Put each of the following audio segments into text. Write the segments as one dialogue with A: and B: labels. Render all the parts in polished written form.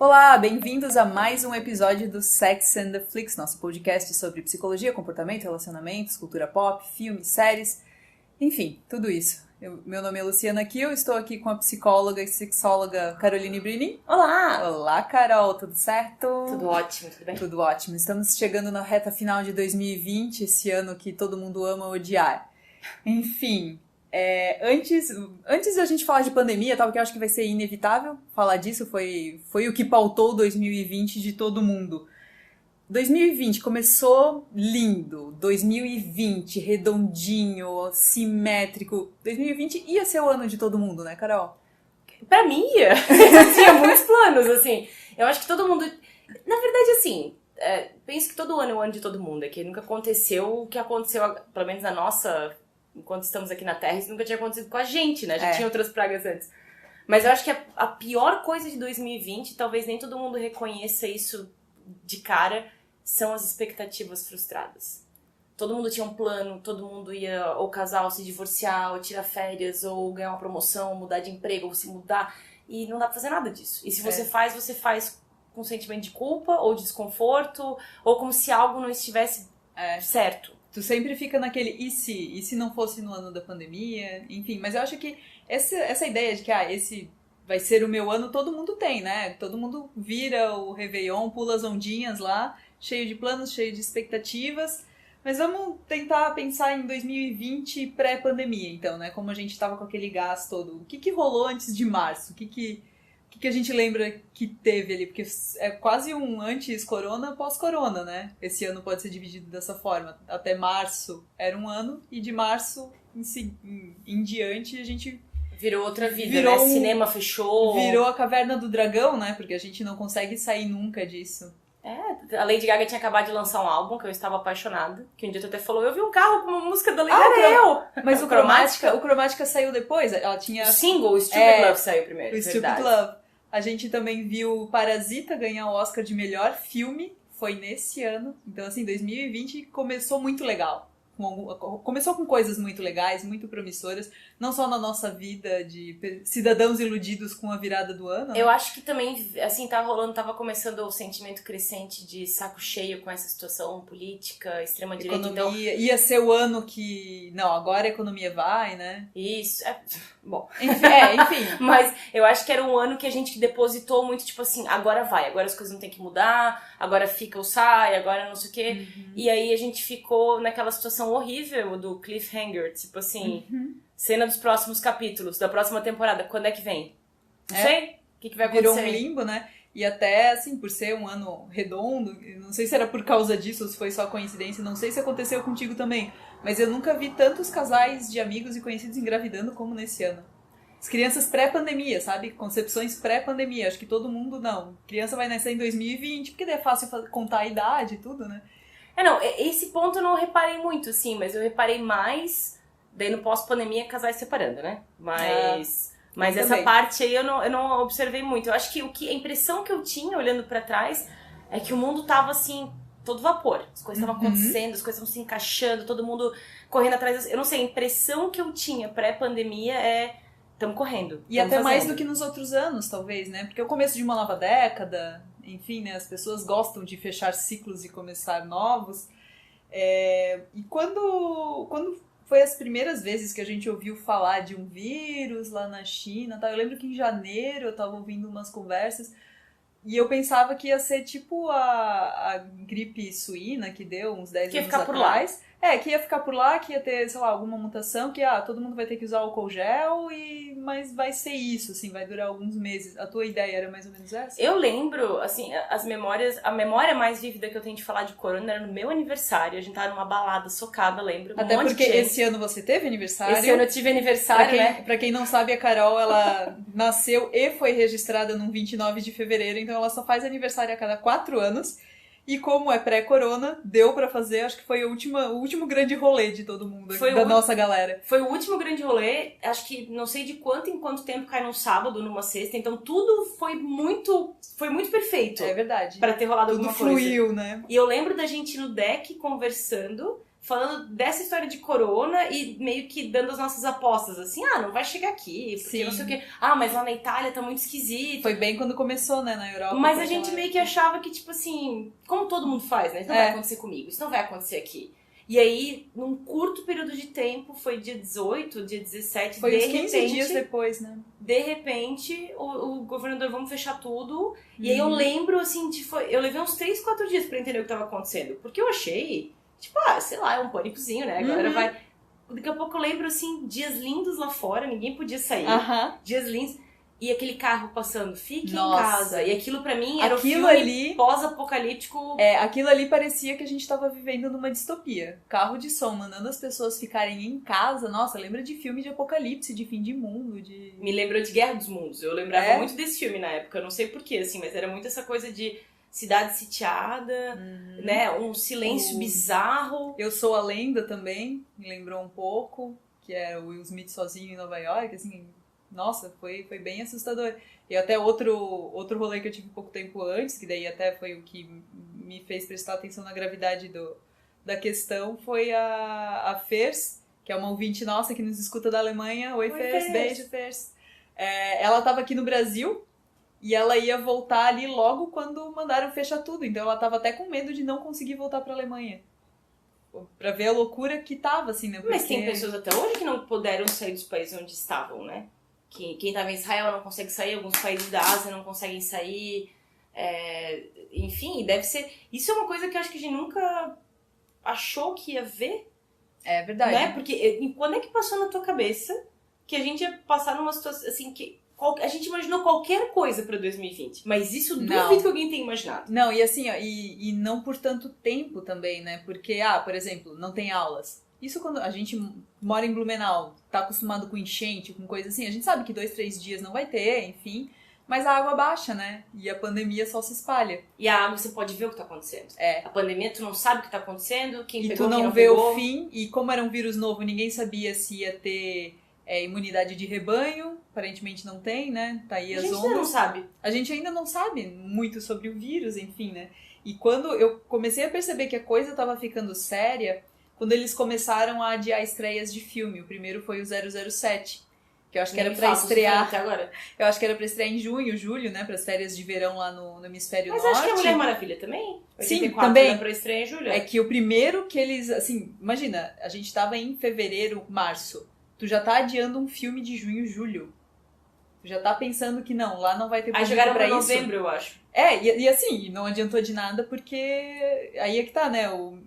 A: Olá, bem-vindos a mais um episódio do Sex and the Flix, nosso podcast sobre psicologia, comportamento, relacionamentos, cultura pop, filmes, séries, enfim, tudo isso. Meu nome é Luciana Kiel, estou aqui com a psicóloga e sexóloga Caroline Brini.
B: Olá!
A: Olá, Carol, tudo certo?
B: Tudo ótimo, tudo bem?
A: Tudo ótimo. Estamos chegando na reta final de 2020, esse ano que todo mundo ama odiar. Enfim, antes da gente falar de pandemia, tal, que eu acho que vai ser inevitável falar disso, foi o que pautou 2020 de todo mundo. 2020 começou lindo, 2020 redondinho, simétrico. 2020 ia ser o ano de todo mundo, né, Carol?
B: Pra mim ia. Eu tinha muitos planos, assim. Eu acho que todo mundo... Na verdade, assim, penso que todo ano é o ano de todo mundo. É que nunca aconteceu o que aconteceu, pelo menos na nossa... Enquanto estamos aqui na Terra, isso nunca tinha acontecido com a gente, né? Já tinha outras pragas antes. Mas eu acho que a pior coisa de 2020, talvez nem todo mundo reconheça isso de cara, são as expectativas frustradas. Todo mundo tinha um plano, todo mundo ia ou casar, ou se divorciar, ou tirar férias, ou ganhar uma promoção, ou mudar de emprego, ou se mudar. E não dá pra fazer nada disso. E se você faz com sentimento de culpa, ou de desconforto, ou como se algo não estivesse certo.
A: Tu sempre fica naquele e se não fosse no ano da pandemia, enfim. Mas eu acho que essa ideia de que esse vai ser o meu ano, todo mundo tem, né? Todo mundo vira o Réveillon, pula as ondinhas lá, cheio de planos, cheio de expectativas. Mas vamos tentar pensar em 2020 pré-pandemia, então, né? Como a gente tava com aquele gás todo. O que rolou antes de março? O que a gente lembra que teve ali? Porque é quase um antes-corona, pós-corona, né? Esse ano pode ser dividido dessa forma. Até março era um ano, e de março em diante a gente...
B: Virou outra vida, né? Cinema fechou.
A: Virou a caverna do dragão, né? Porque a gente não consegue sair nunca disso.
B: A Lady Gaga tinha acabado de lançar um álbum que eu estava apaixonada. Que um dia tu até falou, eu vi um carro com uma música da Lady Gaga.
A: Mas o Chromatica saiu depois. Ela tinha...
B: O single, o Stupid Love saiu primeiro.
A: O Stupid Love. A gente também viu Parasita ganhar o Oscar de melhor filme. Foi nesse ano. Então, assim, 2020 começou muito legal. Começou com coisas muito legais, muito promissoras, não só na nossa vida de cidadãos iludidos com a virada do ano.
B: Eu acho que também, assim, tava começando o sentimento crescente de saco cheio com essa situação política, extrema-direita.
A: Economia,
B: então...
A: ia ser o ano que... Não, agora a economia vai, né?
B: Isso, bom.
A: Enfim.
B: Mas eu acho que era um ano que a gente depositou muito, tipo assim, agora vai, agora as coisas não tem que mudar, agora fica ou sai, agora não sei o quê. E aí a gente ficou naquela situação horrível do cliffhanger, tipo assim, cena dos próximos capítulos, da próxima temporada, quando é que vem? Não sei, o que vai acontecer?
A: Virou um limbo, né? E até, assim, por ser um ano redondo, não sei se era por causa disso ou se foi só coincidência, não sei se aconteceu contigo também, mas eu nunca vi tantos casais de amigos e conhecidos engravidando como nesse ano. As crianças pré-pandemia, sabe? Concepções pré-pandemia. Acho que todo mundo, não. Criança vai nascer em 2020, porque daí é fácil contar a idade e tudo, né?
B: Não, esse ponto eu não reparei muito, assim, mas eu reparei mais, daí no pós-pandemia, casais separando, né? Mas essa
A: também.
B: parte aí eu não observei muito. Eu acho que a impressão que eu tinha, olhando pra trás, é que o mundo tava, assim, todo vapor. As coisas estavam acontecendo, as coisas estavam se encaixando, todo mundo correndo atrás. Eu não sei, a impressão que eu tinha pré-pandemia estamos correndo.
A: E até mais do que nos outros anos, talvez, né? Porque é o começo de uma nova década, enfim, né? As pessoas gostam de fechar ciclos e começar novos. E quando foi as primeiras vezes que a gente ouviu falar de um vírus lá na China, tá? Eu lembro que em janeiro eu tava ouvindo umas conversas e eu pensava que ia ser tipo a gripe suína que deu uns 10 anos atrás. Que ia ficar por lá, que ia ter, sei lá, alguma mutação, que todo mundo vai ter que usar álcool gel, mas vai ser isso, assim, vai durar alguns meses. A tua ideia era mais ou menos essa?
B: Eu lembro, assim, a memória mais vívida que eu tenho de falar de corona era no meu aniversário, a gente tava numa balada socada, lembro.
A: Até porque esse ano você teve aniversário.
B: Esse ano eu tive aniversário, né?
A: Pra quem não sabe, a Carol, ela nasceu e foi registrada num 29 de fevereiro, então ela só faz aniversário a cada 4 anos. E como é pré-corona, deu pra fazer, acho que foi o último grande rolê de todo mundo, nossa galera.
B: Foi o último grande rolê, acho que não sei de quanto em quanto tempo cai num sábado, numa sexta, então tudo foi muito perfeito.
A: É verdade.
B: Pra ter rolado
A: tudo
B: alguma coisa.
A: Tudo fluiu, né?
B: E eu lembro da gente no deck conversando, falando dessa história de corona e meio que dando as nossas apostas, assim, não vai chegar aqui, porque
A: Sim.
B: não sei o quê. Mas lá na Itália tá muito esquisito.
A: Foi bem quando começou, né, na Europa.
B: Mas a gente meio que achava que, tipo assim, como todo mundo faz, né? Isso não vai acontecer comigo, isso não vai acontecer aqui. E aí, num curto período de tempo, foi dia 18, dia 17,
A: foi uns 15 dias depois, né?
B: De repente, o governador, vamos fechar tudo. E aí eu lembro, assim, eu levei uns 3, 4 dias pra entender o que tava acontecendo. Porque eu achei, tipo, sei lá, é um pânicozinho, né? A galera vai... Daqui a pouco eu lembro, assim, dias lindos lá fora, ninguém podia sair. Dias lindos. E aquele carro passando, fique em casa. E aquilo pra mim era
A: aquilo
B: o filme
A: ali,
B: pós-apocalíptico.
A: Aquilo ali parecia que a gente tava vivendo numa distopia. Carro de som, mandando as pessoas ficarem em casa. Nossa, lembra de filme de apocalipse, de fim de mundo, de...
B: Me lembrou de Guerra dos Mundos. Eu lembrava muito desse filme na época. Eu não sei porquê, assim, mas era muito essa coisa de cidade sitiada, né? Um silêncio bizarro.
A: Eu Sou a Lenda também, me lembrou um pouco. Que é o Will Smith sozinho em Nova York, assim... Nossa, foi bem assustador. E até outro rolê que eu tive pouco tempo antes, que daí até foi o que me fez prestar atenção na gravidade da questão, foi a Fers, que é uma ouvinte nossa que nos escuta da Alemanha. Oi Fers, beijo Fers. Ela estava aqui no Brasil e ela ia voltar ali logo quando mandaram fechar tudo. Então ela estava até com medo de não conseguir voltar para a Alemanha. Pra ver a loucura que tava, assim, né?
B: Mas tem pessoas até hoje que não puderam sair dos países onde estavam, né? Quem estava em Israel não consegue sair, alguns países da Ásia não conseguem sair. Enfim, deve ser... Isso é uma coisa que eu acho que a gente nunca achou que ia ver.
A: É verdade.
B: Né? Porque quando é que passou na tua cabeça que a gente ia passar numa situação assim que... A gente imaginou qualquer coisa pra 2020, mas isso duvido que alguém tenha imaginado.
A: Não, e assim, ó, e não por tanto tempo também, né? Porque, por exemplo, não tem aulas. Isso quando a gente mora em Blumenau, tá acostumado com enchente, com coisa assim, a gente sabe que 2, 3 dias não vai ter, enfim, mas a água baixa, né? E a pandemia só se espalha.
B: E a água você pode ver o que tá acontecendo. A pandemia, tu não sabe o que tá acontecendo, quem pegou,
A: tu não
B: quem não
A: vê
B: pegou.
A: o fim, e como era um vírus novo, ninguém sabia se ia ter imunidade de rebanho, aparentemente não tem, né? Tá aí as ondas.
B: A gente ainda não sabe.
A: A gente ainda não sabe muito sobre o vírus, enfim, né? E quando eu comecei a perceber que a coisa tava ficando séria, quando eles começaram a adiar estreias de filme. O primeiro foi o 007, que eu acho que era pra estrear...
B: Até agora.
A: Eu acho que era pra estrear em junho, julho, né? Para as férias de verão lá no Hemisfério Norte.
B: Mas acho que a Mulher Maravilha também.
A: Sim, também.
B: Era pra estrear em julho.
A: É que o primeiro que eles... Assim, imagina, a gente tava em fevereiro, março. Tu já tá adiando um filme de junho, julho. Tu já tá pensando que não, lá não vai ter público pra isso.
B: Aí jogaram pra novembro, eu acho.
A: E assim, não adiantou de nada porque... Aí é que tá, né? O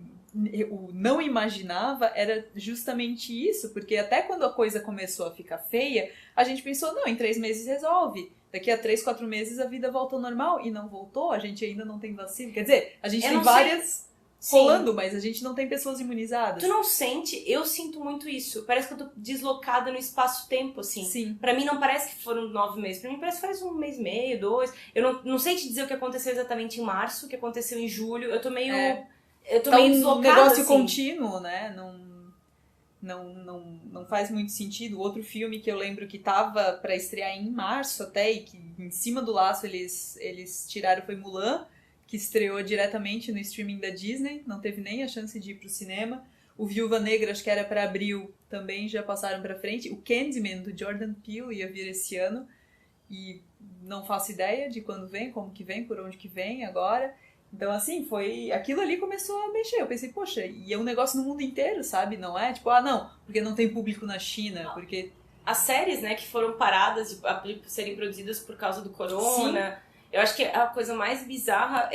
A: não imaginava era justamente isso, porque até quando a coisa começou a ficar feia, a gente pensou, não, em 3 meses resolve. Daqui a 3, 4 meses a vida volta ao normal. E não voltou, a gente ainda não tem vacina. Quer dizer, a gente tem várias rolando, mas a gente não tem pessoas imunizadas.
B: Tu não sente? Eu sinto muito isso. Parece que eu tô deslocada no espaço-tempo, assim.
A: Sim.
B: Pra mim não parece que foram 9 meses. Pra mim parece que faz 1 mês e meio, 2. Eu não sei te dizer o que aconteceu exatamente em março, o que aconteceu em julho. Eu tô meio... Eu tô meio deslocada,
A: um negócio
B: assim.
A: contínuo, né? Não faz muito sentido. Outro filme que eu lembro que tava pra estrear em março até, e que em cima do laço eles tiraram, foi Mulan, que estreou diretamente no streaming da Disney, não teve nem a chance de ir pro cinema. O Viúva Negra, acho que era pra abril, também já passaram pra frente. O Candyman, do Jordan Peele, ia vir esse ano, e não faço ideia de quando vem, como que vem, por onde que vem agora. Então, assim, aquilo ali começou a mexer. Eu pensei, poxa, e é um negócio no mundo inteiro, sabe? Não é tipo, não, porque não tem público na China, porque...
B: As séries, né, que foram paradas de serem produzidas por causa do corona. Sim. Eu acho que a coisa mais bizarra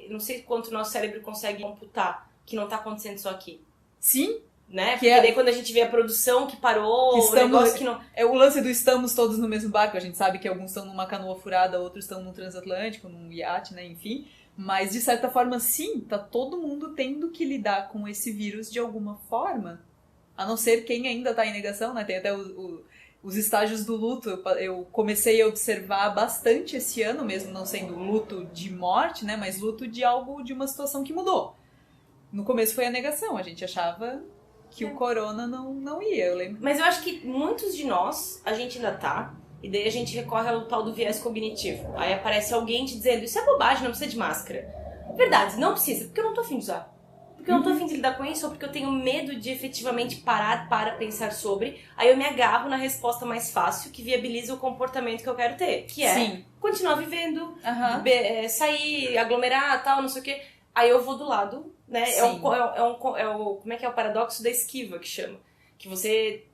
B: não sei quanto o nosso cérebro consegue computar, que não tá acontecendo só aqui.
A: Sim.
B: Né? Porque daí quando a gente vê a produção que parou, o negócio que não...
A: É o lance do estamos todos no mesmo barco. A gente sabe que alguns estão numa canoa furada, outros estão num transatlântico, num iate, né, enfim... Mas, de certa forma, sim, tá todo mundo tendo que lidar com esse vírus de alguma forma. A não ser quem ainda tá em negação, né? Tem até os estágios do luto. Eu comecei a observar bastante esse ano, mesmo não sendo luto de morte, né? Mas luto de algo, de uma situação que mudou. No começo foi a negação. A gente achava que o corona não ia, eu lembro.
B: Mas eu acho que muitos de nós, a gente ainda tá... E daí a gente recorre ao tal do viés cognitivo. Aí aparece alguém te dizendo, isso é bobagem, não precisa de máscara. Verdade, não precisa, porque eu não tô afim de usar. porque eu não tô afim de lidar com isso, ou porque eu tenho medo de efetivamente parar para pensar sobre, aí eu me agarro na resposta mais fácil que viabiliza o comportamento que eu quero ter, que é
A: Sim.
B: continuar vivendo,
A: Aham.
B: sair, aglomerar, tal, não sei o quê. Aí eu vou do lado, né?
A: Sim.
B: Como é que é o paradoxo da esquiva que chama? Que você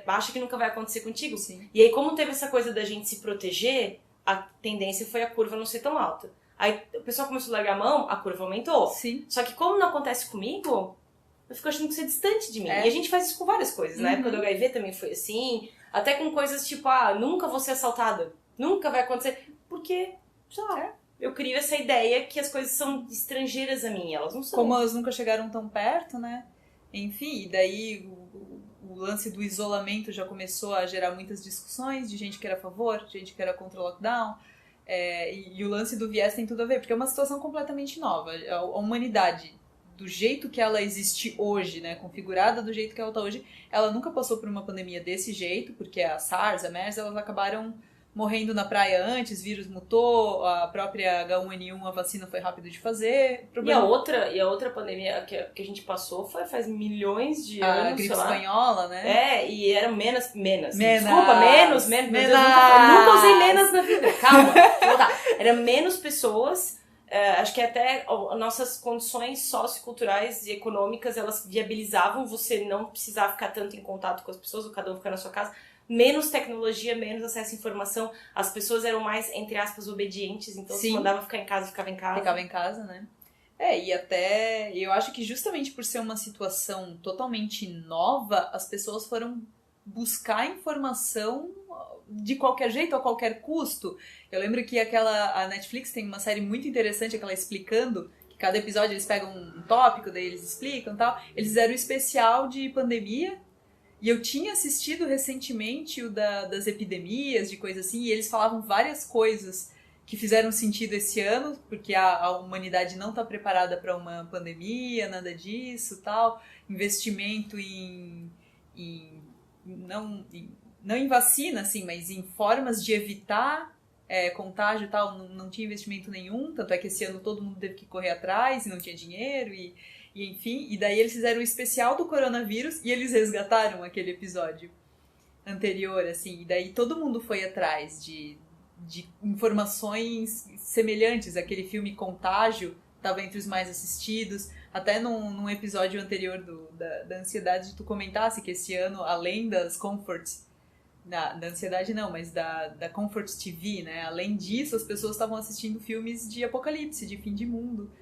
B: acha que nunca vai acontecer contigo.
A: Sim.
B: E aí, como teve essa coisa da gente se proteger, a tendência foi a curva não ser tão alta. Aí o pessoal começou a largar a mão, a curva aumentou.
A: Sim.
B: Só que como não acontece comigo, eu fico achando que você é distante de mim.
A: É.
B: E a gente faz isso com várias coisas. Na época do HIV também foi assim. Até com coisas tipo, nunca vou ser assaltada. Nunca vai acontecer. Porque, sei lá, eu crio essa ideia que as coisas são estrangeiras a mim. Elas não são.
A: Como elas nunca chegaram tão perto, né? Enfim, e daí o lance do isolamento já começou a gerar muitas discussões de gente que era a favor, de gente que era contra o lockdown. E o lance do viés tem tudo a ver, porque é uma situação completamente nova. A humanidade, do jeito que ela existe hoje, né, configurada do jeito que ela está hoje, ela nunca passou por uma pandemia desse jeito, porque a SARS, a MERS, elas acabaram morrendo na praia antes, vírus mutou, a própria H1N1, a vacina foi rápido de fazer.
B: E a outra pandemia que a gente passou faz milhões de anos,
A: a gripe espanhola, né?
B: E era menos.
A: Desculpa,
B: menos. Meu Deus, nunca usei menos na vida. Calma, vou voltar. Era menos pessoas. Acho que até nossas condições socioculturais e econômicas, elas viabilizavam você não precisar ficar tanto em contato com as pessoas, ou cada um ficar na sua casa. Menos tecnologia, menos acesso à informação. As pessoas eram mais, entre aspas, obedientes. Então, se mandava ficar em casa, ficava em casa.
A: Ficava em casa, né? E até... Eu acho que justamente por ser uma situação totalmente nova, as pessoas foram buscar informação de qualquer jeito, a qualquer custo. Eu lembro que a Netflix tem uma série muito interessante, aquela explicando, que cada episódio eles pegam um tópico, daí eles explicam e tal. Eles fizeram um especial de pandemia. E eu tinha assistido recentemente o das epidemias, de coisa assim, e eles falavam várias coisas que fizeram sentido esse ano, porque a humanidade não está preparada para uma pandemia, nada disso, tal. Investimento não em vacina, assim, mas em formas de evitar contágio e tal, não tinha investimento nenhum, tanto é que esse ano todo mundo teve que correr atrás e não tinha dinheiro e enfim, e daí eles fizeram um especial do coronavírus e eles resgataram aquele episódio anterior, assim, e daí todo mundo foi atrás de informações semelhantes. Aquele filme Contágio estava entre os mais assistidos, até num episódio anterior da ansiedade tu comentasse que esse ano, além das comforts, da ansiedade não, mas da Comfort TV, né, além disso as pessoas estavam assistindo filmes de apocalipse, de fim de mundo,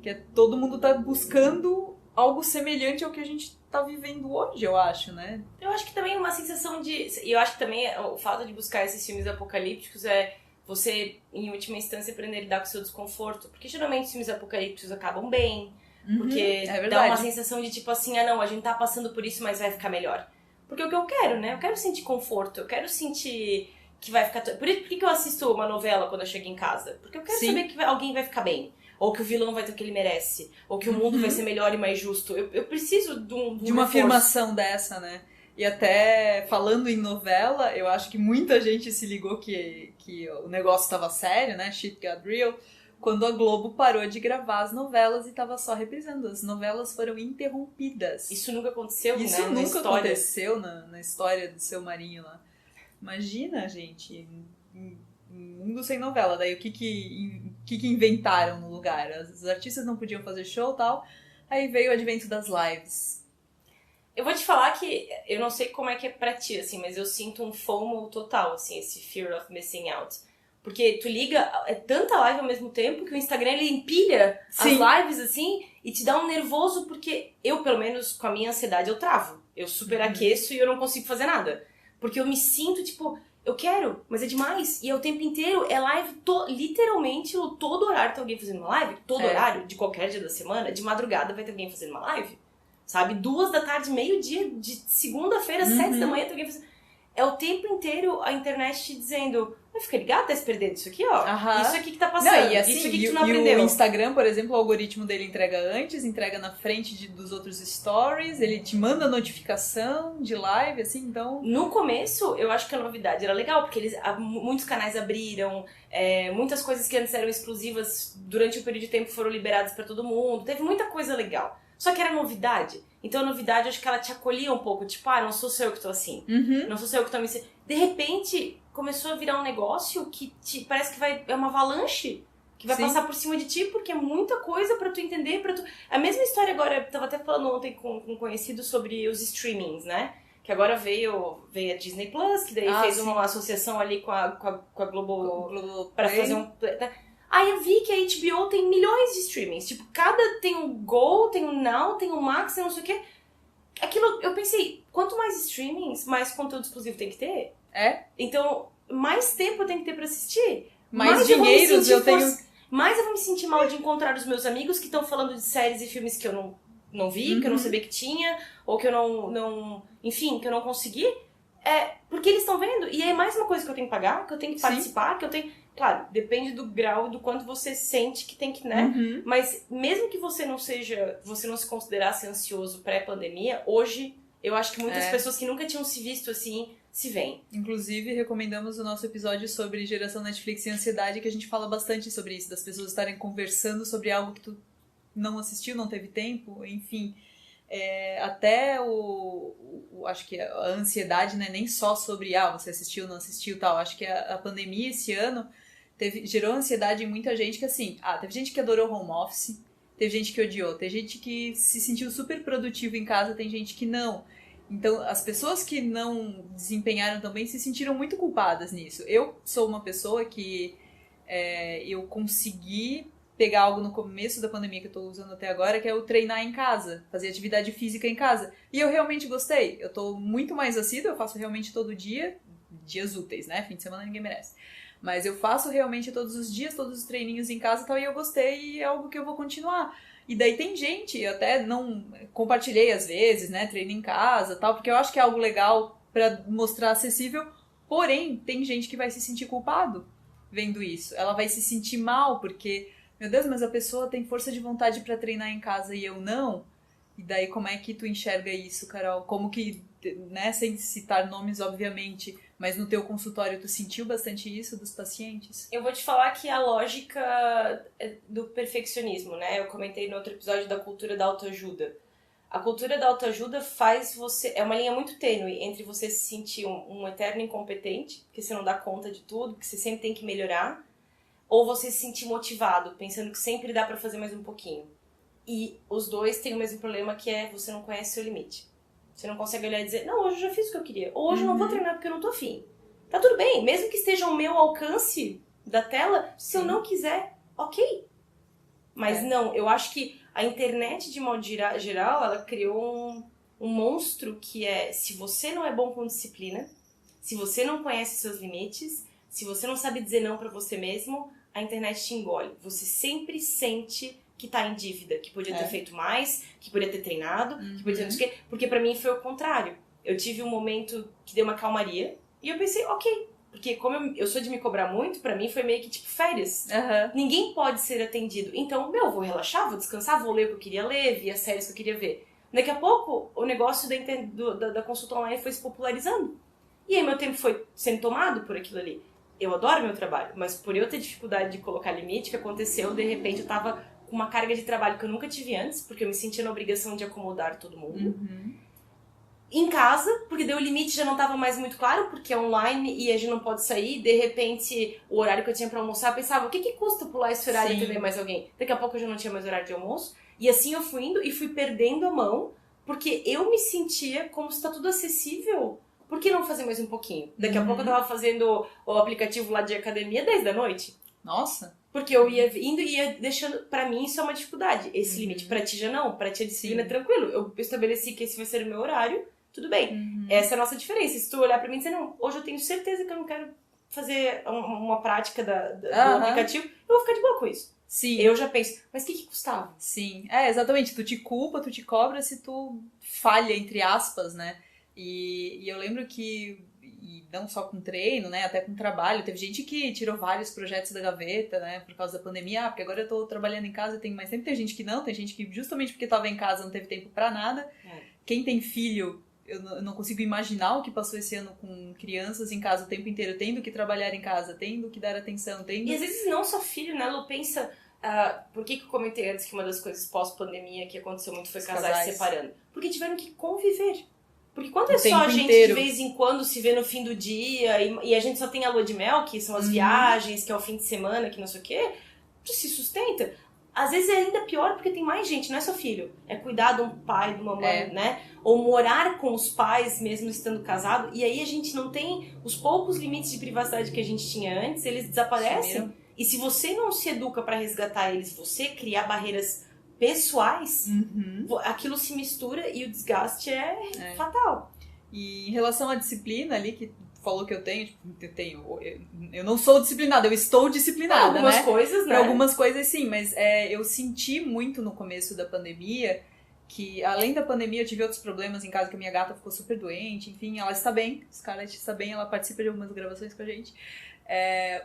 A: que todo mundo tá buscando algo semelhante ao que a gente tá vivendo hoje, eu acho, né?
B: Eu acho que também uma sensação de... E eu acho que também o fato de buscar esses filmes apocalípticos é você, em última instância, aprender a lidar com o seu desconforto. Porque geralmente os filmes apocalípticos acabam bem, porque dá uma sensação de tipo assim, não, a gente tá passando por isso, mas vai ficar melhor. Porque é o que eu quero, né? Eu quero sentir conforto, eu quero sentir que vai ficar... Por que eu assisto uma novela quando eu chego em casa? Porque eu quero saber que alguém vai ficar bem. Ou que o vilão vai ter o que ele merece. Ou que o mundo vai ser melhor e mais justo. Eu preciso de
A: uma afirmação dessa, né? E até falando em novela, eu acho que muita gente se ligou que o negócio estava sério, né? Shit got real. Quando a Globo parou de gravar as novelas e estava só reprisando. As novelas foram interrompidas.
B: Isso nunca aconteceu, né?
A: Isso nunca aconteceu na história do Seu Marinho lá. Imagina, gente... mundo sem novela, daí o que inventaram no lugar? Os artistas não podiam fazer show e tal, aí veio o advento das lives.
B: Eu vou te falar que eu não sei como é que é pra ti, assim, mas eu sinto um FOMO total, assim, esse fear of missing out. Porque tu liga, é tanta live ao mesmo tempo que o Instagram ele empilha as lives, assim, e te dá um nervoso, porque eu, pelo menos, com a minha ansiedade, eu travo. Eu superaqueço e eu não consigo fazer nada. Porque eu me sinto, tipo... Eu quero, mas é demais. E é o tempo inteiro, é live, literalmente, todo horário tem alguém fazendo uma live. Todo horário, de qualquer dia da semana, de madrugada vai ter alguém fazendo uma live. Sabe? 2 da tarde, meio-dia, de segunda-feira, 7 da manhã tem alguém fazendo... É o tempo inteiro a internet te dizendo... Fica ligado, tá se perdendo isso aqui, ó. Isso aqui que tá passando,
A: não, e assim,
B: isso aqui que tu não aprendeu.
A: E o Instagram, por exemplo, o algoritmo dele entrega antes, entrega na frente dos outros stories, ele te manda notificação de live, assim, então...
B: No começo, eu acho que a novidade era legal, porque muitos canais abriram, muitas coisas que antes eram exclusivas durante um período de tempo foram liberadas pra todo mundo, teve muita coisa legal. Só que era novidade. Então a novidade, acho que ela te acolhia um pouco. Tipo, não sou só eu que tô assim. Não sou só eu que tô me... De repente, começou a virar um negócio que parece que é uma avalanche. Que vai passar por cima de ti, porque é muita coisa pra tu entender. A mesma história agora, eu tava até falando ontem com um conhecido sobre os streamings, né? Que agora veio a Disney Plus, que daí fez uma associação ali com a Globo pra fazer um... Aí eu vi que a HBO tem milhões de streamings. Tipo, tem um Go, tem um Now, tem um Max, tem não sei o quê. Aquilo, eu pensei, quanto mais streamings, mais conteúdo exclusivo tem que ter. Então, mais tempo eu tenho que ter pra assistir.
A: Mais dinheiros eu tenho...
B: Mais eu vou me sentir mal de encontrar os meus amigos que estão falando de séries e filmes que eu não vi, que eu não sabia que tinha, ou que eu não... Enfim, que eu não consegui. Porque eles estão vendo. E é mais uma coisa que eu tenho que pagar, que eu tenho que participar, que eu tenho... Claro, depende do grau, do quanto você sente que tem que, né? Mas mesmo que você não se considerasse ansioso pré-pandemia, hoje eu acho que muitas pessoas que nunca tinham se visto assim, se veem.
A: Inclusive, recomendamos o nosso episódio sobre geração Netflix e ansiedade, que a gente fala bastante sobre isso, das pessoas estarem conversando sobre algo que tu não assistiu, não teve tempo, enfim. Até acho que a ansiedade não é nem só sobre você assistiu, não assistiu, tal. Acho que a pandemia esse ano gerou ansiedade em muita gente, que assim, teve gente que adorou home office, teve gente que odiou, teve gente que se sentiu super produtivo em casa, tem gente que não. Então, as pessoas que não desempenharam também se sentiram muito culpadas nisso. Eu sou uma pessoa que eu consegui pegar algo no começo da pandemia que eu tô usando até agora, que é o treinar em casa, fazer atividade física em casa. E eu realmente gostei. Eu tô muito mais assídua, eu faço realmente todo dia, dias úteis, né? Fim de semana ninguém merece. Mas eu faço realmente todos os dias, todos os treininhos em casa e tal, e eu gostei e é algo que eu vou continuar. E daí tem gente, eu até não compartilhei às vezes, né, treino em casa tal, porque eu acho que é algo legal pra mostrar acessível, porém, tem gente que vai se sentir culpado vendo isso. Ela vai se sentir mal, porque, meu Deus, mas a pessoa tem força de vontade pra treinar em casa e eu não? E daí como é que tu enxerga isso, Carol? Como que, né, sem citar nomes, obviamente, mas no teu consultório tu sentiu bastante isso dos pacientes?
B: Eu vou te falar que a lógica do perfeccionismo, né? Eu comentei no outro episódio da cultura da autoajuda. A cultura da autoajuda faz você... É uma linha muito tênue entre você se sentir um eterno incompetente, porque você não dá conta de tudo, que você sempre tem que melhorar, ou você se sentir motivado, pensando que sempre dá pra fazer mais um pouquinho. E os dois têm o mesmo problema, que é você não conhece seu limite. Você não consegue olhar e dizer, não, hoje eu já fiz o que eu queria. Ou hoje eu não vou treinar porque eu não tô afim. Tá tudo bem, mesmo que esteja ao meu alcance da tela, se eu não quiser, ok. Mas não, eu acho que a internet, de modo geral, ela criou um monstro que se você não é bom com disciplina, se você não conhece seus limites, se você não sabe dizer não pra você mesmo, a internet te engole. Você sempre sente que tá em dívida, que podia ter feito mais, que podia ter treinado, que podia ter não sei o quê. Porque pra mim foi o contrário. Eu tive um momento que deu uma calmaria e eu pensei, ok. Porque como eu sou de me cobrar muito, pra mim foi meio que tipo férias. Ninguém pode ser atendido. Então, vou relaxar, vou descansar, vou ler o que eu queria ler, ver as séries que eu queria ver. Daqui a pouco, o negócio da consulta online foi se popularizando. E aí meu tempo foi sendo tomado por aquilo ali. Eu adoro meu trabalho, mas por eu ter dificuldade de colocar limite, o que aconteceu, de repente eu tava com uma carga de trabalho que eu nunca tive antes, porque eu me sentia na obrigação de acomodar todo mundo. Em casa, porque daí o limite já não tava mais muito claro, porque é online e a gente não pode sair. De repente, o horário que eu tinha pra almoçar, eu pensava, o que custa pular esse horário e atender mais alguém? Daqui a pouco eu já não tinha mais horário de almoço. E assim eu fui indo e fui perdendo a mão, porque eu me sentia como se tá tudo acessível. Por que não fazer mais um pouquinho? Daqui a pouco eu tava fazendo o aplicativo lá de academia 10 da noite.
A: Nossa!
B: Porque eu ia indo e ia deixando... Pra mim, isso é uma dificuldade. Esse limite. Pra ti já não. Pra ti a disciplina é tranquilo. Eu estabeleci que esse vai ser o meu horário. Tudo bem. Essa é a nossa diferença. Se tu olhar pra mim e dizer, não, hoje eu tenho certeza que eu não quero fazer uma prática do aplicativo, eu vou ficar de boa com isso.
A: Sim.
B: Eu já penso, mas o que custava?
A: Sim. Exatamente. Tu te culpa, tu te cobra se tu falha, entre aspas, né? E eu lembro que... E não só com treino, né, até com trabalho. Teve gente que tirou vários projetos da gaveta, né, por causa da pandemia. Porque agora eu tô trabalhando em casa e tenho mais tempo. Tem gente que não, tem gente que justamente porque tava em casa não teve tempo pra nada. Quem tem filho, eu não consigo imaginar o que passou esse ano com crianças em casa o tempo inteiro, tendo que trabalhar em casa, tendo que dar atenção, tendo...
B: E às vezes não só filho, né, Lu, pensa... por que eu comentei antes que uma das coisas pós-pandemia que aconteceu muito foi
A: Os
B: casais se
A: casais.
B: separando? Porque tiveram que conviver. Porque quando
A: O
B: é só
A: tempo
B: a gente
A: inteiro.
B: de vez em quando se vê no fim do dia e a gente só tem a lua de mel, que são as viagens, que é o fim de semana, que não sei o quê, tu se sustenta. Às vezes é ainda pior porque tem mais gente, não é só filho. É cuidar de um pai, de uma mãe, né? Ou morar com os pais mesmo estando casado. E aí a gente não tem os poucos limites de privacidade que a gente tinha antes, eles desaparecem.
A: Sumiram.
B: E se você não se educa pra resgatar eles, você criar barreiras pessoais, aquilo se mistura e o desgaste é fatal.
A: E em relação à disciplina ali, que tu falou que eu tenho, eu não sou disciplinada, eu estou disciplinada,
B: Algumas
A: né?
B: coisas, né?
A: Para algumas coisas sim, mas eu senti muito no começo da pandemia que, além da pandemia, eu tive outros problemas em casa, que a minha gata ficou super doente, enfim, ela está bem, Scarlett está bem, ela participa de algumas gravações com a gente.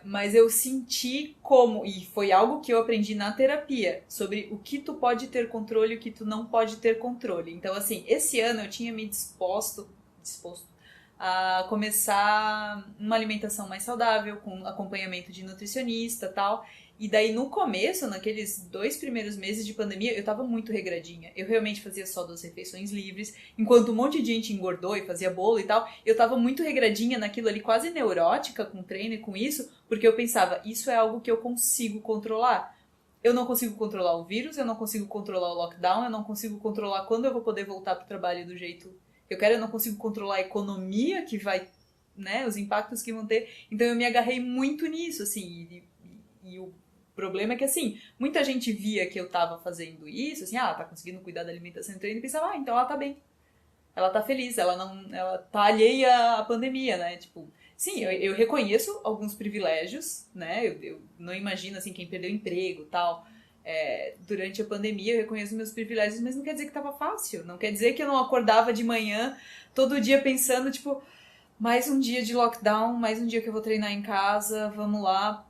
A: Mas eu senti como, e foi algo que eu aprendi na terapia, sobre o que tu pode ter controle e o que tu não pode ter controle. Então, assim, esse ano eu tinha me disposto a começar uma alimentação mais saudável, com acompanhamento de nutricionista e tal. E daí, no começo, naqueles 2 primeiros meses de pandemia, eu tava muito regradinha. Eu realmente fazia só 2 refeições livres, enquanto um monte de gente engordou e fazia bolo e tal. Eu tava muito regradinha naquilo ali, quase neurótica com o treino e com isso, porque eu pensava, isso é algo que eu consigo controlar. Eu não consigo controlar o vírus, eu não consigo controlar o lockdown, eu não consigo controlar quando eu vou poder voltar pro trabalho do jeito que eu quero, eu não consigo controlar a economia que vai, né, os impactos que vão ter. Então eu me agarrei muito nisso, assim, e o problema é que, assim, muita gente via que eu tava fazendo isso, assim, tá conseguindo cuidar da alimentação e treino, e pensava, então ela tá bem. Ela tá feliz, ela tá alheia à pandemia, né? Tipo, sim, eu reconheço alguns privilégios, né? Eu não imagino, assim, quem perdeu emprego e tal. Durante a pandemia eu reconheço meus privilégios, mas não quer dizer que tava fácil. Não quer dizer que eu não acordava de manhã, todo dia pensando, tipo, mais um dia de lockdown, mais um dia que eu vou treinar em casa, vamos lá.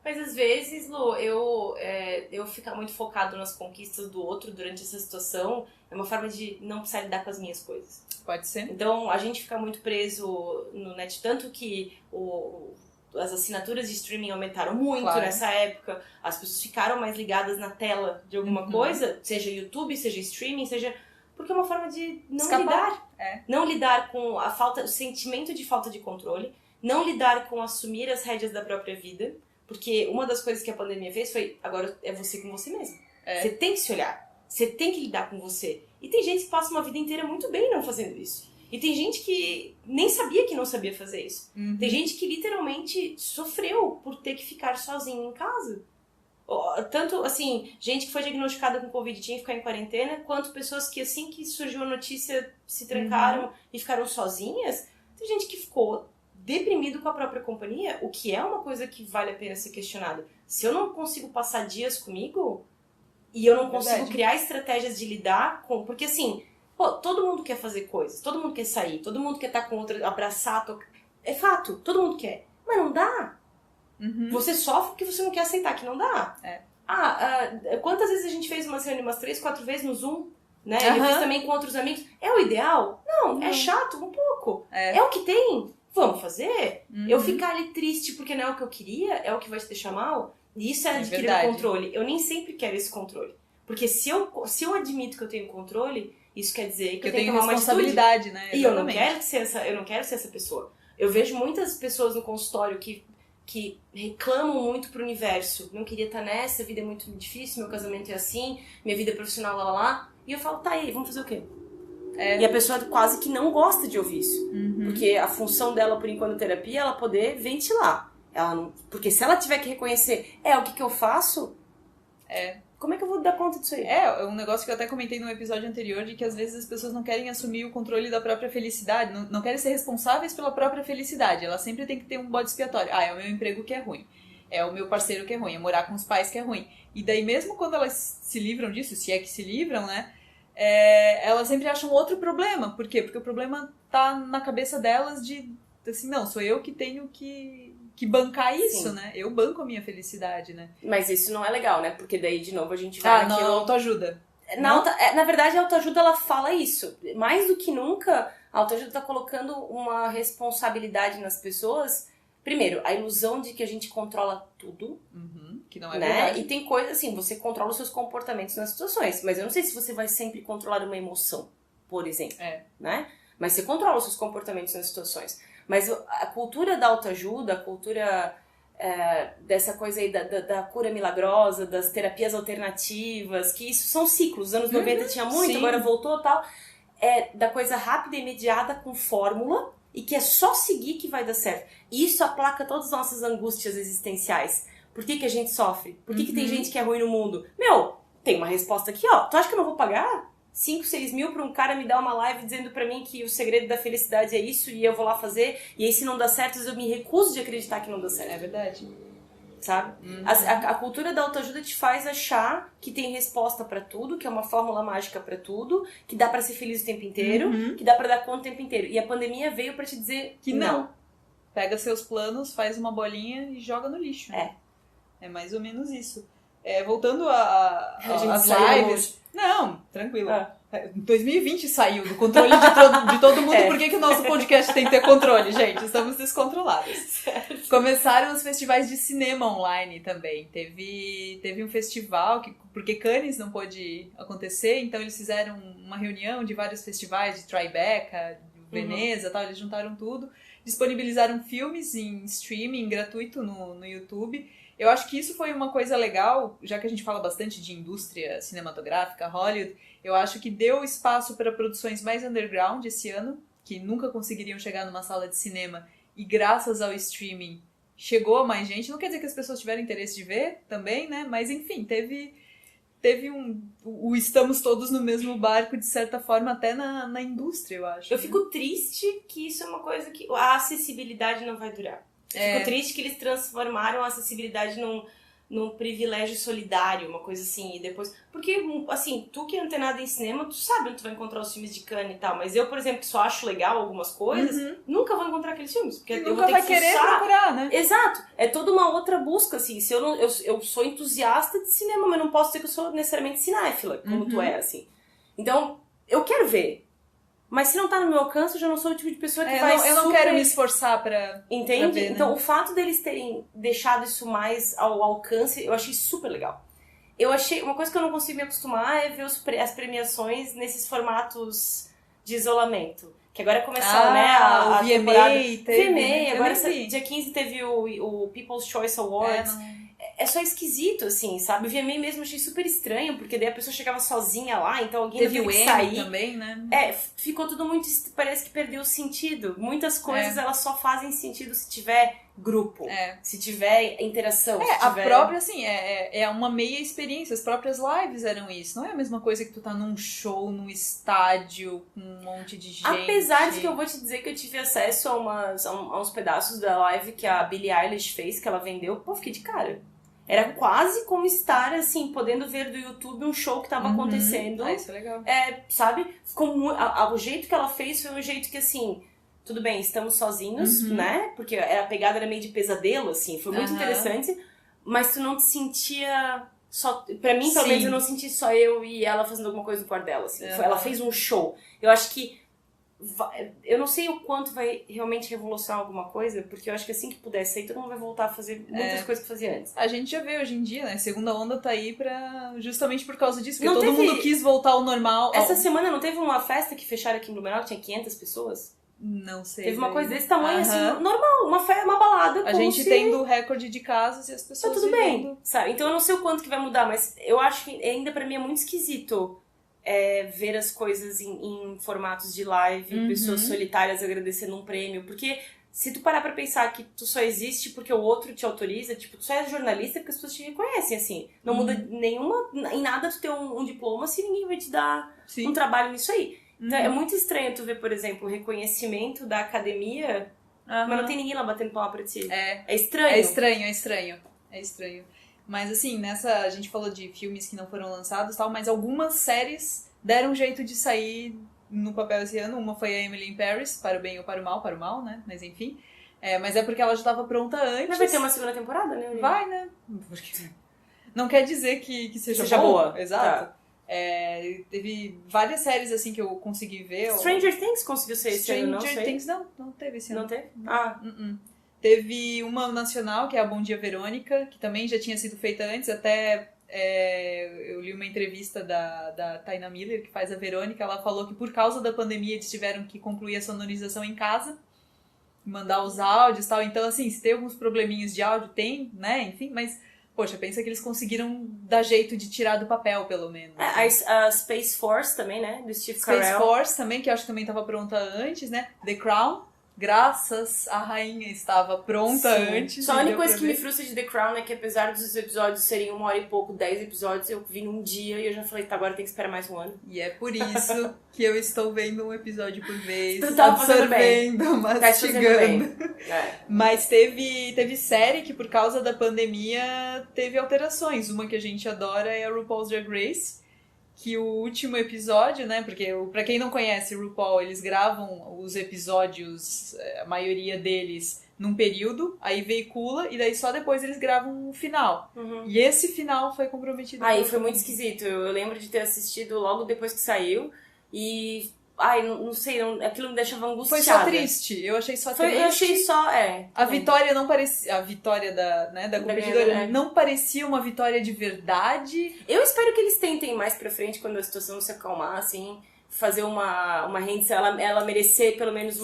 B: Mas às vezes, Lu, eu ficar muito focado nas conquistas do outro durante essa situação é uma forma de não precisar lidar com as minhas coisas.
A: Pode ser.
B: Então, a gente fica muito preso no net, tanto que as assinaturas de streaming aumentaram muito nessa época, as pessoas ficaram mais ligadas na tela de alguma coisa, seja YouTube, seja streaming, seja... Porque é uma forma de não lidar. Não lidar com o sentimento de falta de controle, não lidar com assumir as rédeas da própria vida, porque uma das coisas que a pandemia fez foi, agora é você com você mesmo. Você tem que se olhar, você tem que lidar com você. E tem gente que passa uma vida inteira muito bem não fazendo isso. E tem gente que nem sabia que não sabia fazer isso. Tem gente que literalmente sofreu por ter que ficar sozinho em casa. Tanto, assim, gente que foi diagnosticada com Covid e tinha que ficar em quarentena, quanto pessoas que, assim que surgiu a notícia, se trancaram e ficaram sozinhas. Tem gente que ficou deprimido com a própria companhia, o que é uma coisa que vale a pena ser questionada. Se eu não consigo passar dias comigo e eu não consigo criar estratégias de lidar com... Porque, assim... todo mundo quer fazer coisas, todo mundo quer sair, todo mundo quer estar com outro, abraçar, tocar. É fato, todo mundo quer. Mas não dá. Você sofre porque você não quer aceitar que não dá. Quantas vezes a gente fez uma reunião umas 3, 4 vezes no Zoom, né? Eu fiz também com outros amigos. É o ideal? Não, é chato um pouco. É o que tem. Vamos fazer? Eu ficar ali triste porque não é o que eu queria, é o que vai te deixar mal? E isso é adquirir o controle. Eu nem sempre quero esse controle. Porque se eu admito que eu tenho controle... Isso quer dizer que eu tenho que tomar uma
A: responsabilidade, né?
B: E eu não quero ser essa pessoa. Eu vejo muitas pessoas no consultório que reclamam muito pro universo. Não queria estar nessa, a vida é muito difícil, meu casamento é assim, minha vida é profissional, lá. E eu falo, tá aí, vamos fazer o quê? E a pessoa quase que não gosta de ouvir isso. Porque a função dela, por enquanto, terapia, é ela poder ventilar. Porque se ela tiver que reconhecer, o que eu faço... Como é que eu vou dar conta disso aí?
A: É um negócio que eu até comentei no episódio anterior, de que às vezes as pessoas não querem assumir o controle da própria felicidade, não querem ser responsáveis pela própria felicidade. Ela sempre tem que ter um bode expiatório. É o meu emprego que é ruim. É o meu parceiro que é ruim. É morar com os pais que é ruim. E daí mesmo quando elas se livram disso, se é que se livram, né? Elas sempre acham outro problema. Por quê? Porque o problema tá na cabeça delas de, assim, não, sou eu que tenho que bancar isso, né? Eu banco a minha felicidade, né?
B: Mas isso não é legal, né? Porque daí, de novo, a gente vai naquilo...
A: na autoajuda.
B: Na verdade, a autoajuda, ela fala isso. Mais do que nunca, a autoajuda tá colocando uma responsabilidade nas pessoas. Primeiro, a ilusão de que a gente controla tudo.
A: Que não é
B: né?
A: verdade.
B: E tem coisa assim, você controla os seus comportamentos nas situações, mas eu não sei se você vai sempre controlar uma emoção, por exemplo, né? Mas você controla os seus comportamentos nas situações. Mas a cultura da autoajuda, a cultura dessa coisa aí da cura milagrosa, das terapias alternativas, que isso são ciclos. Os anos 90 tinha muito,
A: sim.
B: agora voltou e tal. Da coisa rápida e imediata com fórmula e que é só seguir que vai dar certo. E isso aplaca todas as nossas angústias existenciais. Por que a gente sofre? Por que tem gente que é ruim no mundo? Meu, tem uma resposta aqui, ó. Tu acha que eu não vou pagar 5, 6 mil pra um cara me dar uma live dizendo pra mim que o segredo da felicidade é isso e eu vou lá fazer, e aí se não dá certo, eu me recuso de acreditar que não dá certo.
A: É verdade.
B: Sabe? A cultura da autoajuda te faz achar que tem resposta pra tudo, que é uma fórmula mágica pra tudo, que dá pra ser feliz o tempo inteiro, que dá pra dar conta o tempo inteiro. E a pandemia veio pra te dizer
A: que não. Pega seus planos, faz uma bolinha e joga no lixo. Né? É mais ou menos isso. Voltando às lives... Não, tranquilo. 2020 saiu do controle de todo mundo. Por que o nosso podcast tem que ter controle, gente? Estamos descontrolados. Certo. Começaram os festivais de cinema online também. Teve um festival, porque Cannes não pôde acontecer, então eles fizeram uma reunião de vários festivais, de Tribeca, de Veneza e tal. Eles juntaram tudo, disponibilizaram filmes em streaming gratuito no YouTube. Eu acho que isso foi uma coisa legal, já que a gente fala bastante de indústria cinematográfica, Hollywood, eu acho que deu espaço para produções mais underground esse ano, que nunca conseguiriam chegar numa sala de cinema, e graças ao streaming chegou a mais gente. Não quer dizer que as pessoas tiveram interesse de ver também, né? Mas enfim, teve o estamos todos no mesmo barco, de certa forma, até na indústria, eu acho.
B: Eu fico triste que isso é uma coisa que a acessibilidade não vai durar. Fico triste que eles transformaram a acessibilidade num privilégio solidário, uma coisa assim, e depois... Porque, assim, tu que é antenada em cinema, tu sabe onde tu vai encontrar os filmes de Cannes e tal, mas eu, por exemplo, que só acho legal algumas coisas, nunca vou encontrar aqueles filmes, porque eu vou ter
A: vai
B: que
A: querer procurar, né?
B: Exato! É toda uma outra busca, assim, se eu sou entusiasta de cinema, mas não posso dizer que eu sou necessariamente cinéfila, como tu é, assim. Então, eu quero ver. Mas se não tá no meu alcance, eu já não sou o tipo de pessoa que vai
A: eu não quero me esforçar pra...
B: Entende?
A: Pra ver, né?
B: Então, o fato deles terem deixado isso mais ao alcance, eu achei super legal. Eu achei... Uma coisa que eu não consigo me acostumar é ver as premiações nesses formatos de isolamento. Que agora começou, né, a
A: VMA,
B: temporada...
A: VMA,
B: agora dia 15 teve o People's Choice Awards. É só esquisito, assim, sabe? O VMA mesmo eu achei super estranho, porque daí a pessoa chegava sozinha lá, então alguém teve que sair.
A: Também, né?
B: Ficou tudo muito... Parece que perdeu o sentido. Muitas coisas, elas só fazem sentido se tiver grupo, se tiver interação. Se tiver...
A: A própria, assim, é uma meia experiência. As próprias lives eram isso. Não é a mesma coisa que tu tá num show, num estádio, com um monte de gente.
B: Apesar de que eu vou te dizer que eu tive acesso a uns pedaços da live que a Billie Eilish fez, que ela vendeu, pô, fiquei de cara. Era quase como estar, assim, podendo ver do YouTube um show que tava acontecendo.
A: Isso é legal.
B: Sabe? O jeito que ela fez foi um jeito que, assim... Tudo bem, estamos sozinhos, né? Porque a pegada era meio de pesadelo, assim. Foi muito interessante. Mas tu não te sentia... Pra mim, pelo menos, eu não senti só eu e ela fazendo alguma coisa no quarto dela, assim. Ela fez um show. Eu acho que... Eu não sei o quanto vai realmente revolucionar alguma coisa, porque eu acho que assim que puder sair, todo mundo vai voltar a fazer muitas coisas que fazia antes.
A: A gente já vê hoje em dia, né? A segunda onda tá aí justamente por causa disso, porque todo mundo quis voltar ao normal.
B: Essa semana não teve uma festa que fecharam aqui em Blumenau, que tinha 500 pessoas?
A: Não sei.
B: Teve uma coisa desse tamanho, assim, normal, uma balada.
A: A gente tendo recorde de casos e as pessoas
B: tá tudo
A: vivendo.
B: Bem, sabe? Então eu não sei o quanto que vai mudar, mas eu acho que ainda pra mim é muito esquisito ver as coisas em formatos de live, pessoas solitárias agradecendo um prêmio, porque se tu parar pra pensar que tu só existe porque o outro te autoriza, tipo, tu só é jornalista porque as pessoas te reconhecem, assim, não muda em nada tu ter um diploma se ninguém vai te dar um trabalho nisso aí. Então, é muito estranho tu ver, por exemplo, o reconhecimento da academia, mas não tem ninguém lá batendo palma pra ti. É estranho.
A: É estranho. Mas assim, a gente falou de filmes que não foram lançados e tal, mas algumas séries deram jeito de sair no papel esse ano. Uma foi a Emily in Paris, para o bem ou para o mal, né? Mas enfim. Mas é porque ela já estava pronta antes.
B: Mas vai ter uma segunda temporada, né?
A: Vai, né? Porque não quer dizer que seja
B: boa.
A: Exato. Tá. Teve várias séries assim que eu consegui ver.
B: Stranger Things conseguiu ser esse ano, não sei.
A: Stranger Things não teve esse ano.
B: Não teve?
A: Teve uma nacional, que é a Bom Dia Verônica, que também já tinha sido feita antes, até eu li uma entrevista da Taina Miller, que faz a Verônica, ela falou que por causa da pandemia eles tiveram que concluir a sonorização em casa, mandar os áudios e tal, então assim, se tem alguns probleminhas de áudio, tem, né, enfim, mas, poxa, pensa que eles conseguiram dar jeito de tirar do papel, pelo menos.
B: A Space Force também, né, do Steve Carell.
A: Space Force também, que eu acho que também estava pronta antes, né, The Crown, graças à rainha estava pronta antes.
B: Só a única coisa que me frustra de The Crown é que apesar dos episódios serem 1 hora e pouco, 10 episódios, eu vi num dia e eu já falei, tá, agora tem que esperar mais um ano.
A: E é por isso que eu estou vendo um episódio por vez,
B: Tu tá
A: absorvendo, mastigando. Mas teve série que por causa da pandemia teve alterações. Uma que a gente adora é a RuPaul's Drag Race, que o último episódio, né, porque pra quem não conhece o RuPaul, eles gravam os episódios, a maioria deles, num período, aí veicula, e daí só depois eles gravam o final.
B: Uhum.
A: E esse final foi comprometido.
B: Aí foi muito esquisito. Eu lembro de ter assistido logo depois que saiu, e... Ai, não sei, aquilo me deixava angustiada.
A: Foi só triste, eu achei só triste.
B: Eu achei só,
A: A vitória não parecia... A vitória da competidora não parecia uma vitória de verdade.
B: Eu espero que eles tentem mais pra frente, quando a situação se acalmar, assim, fazer uma rendição, ela merecer pelo menos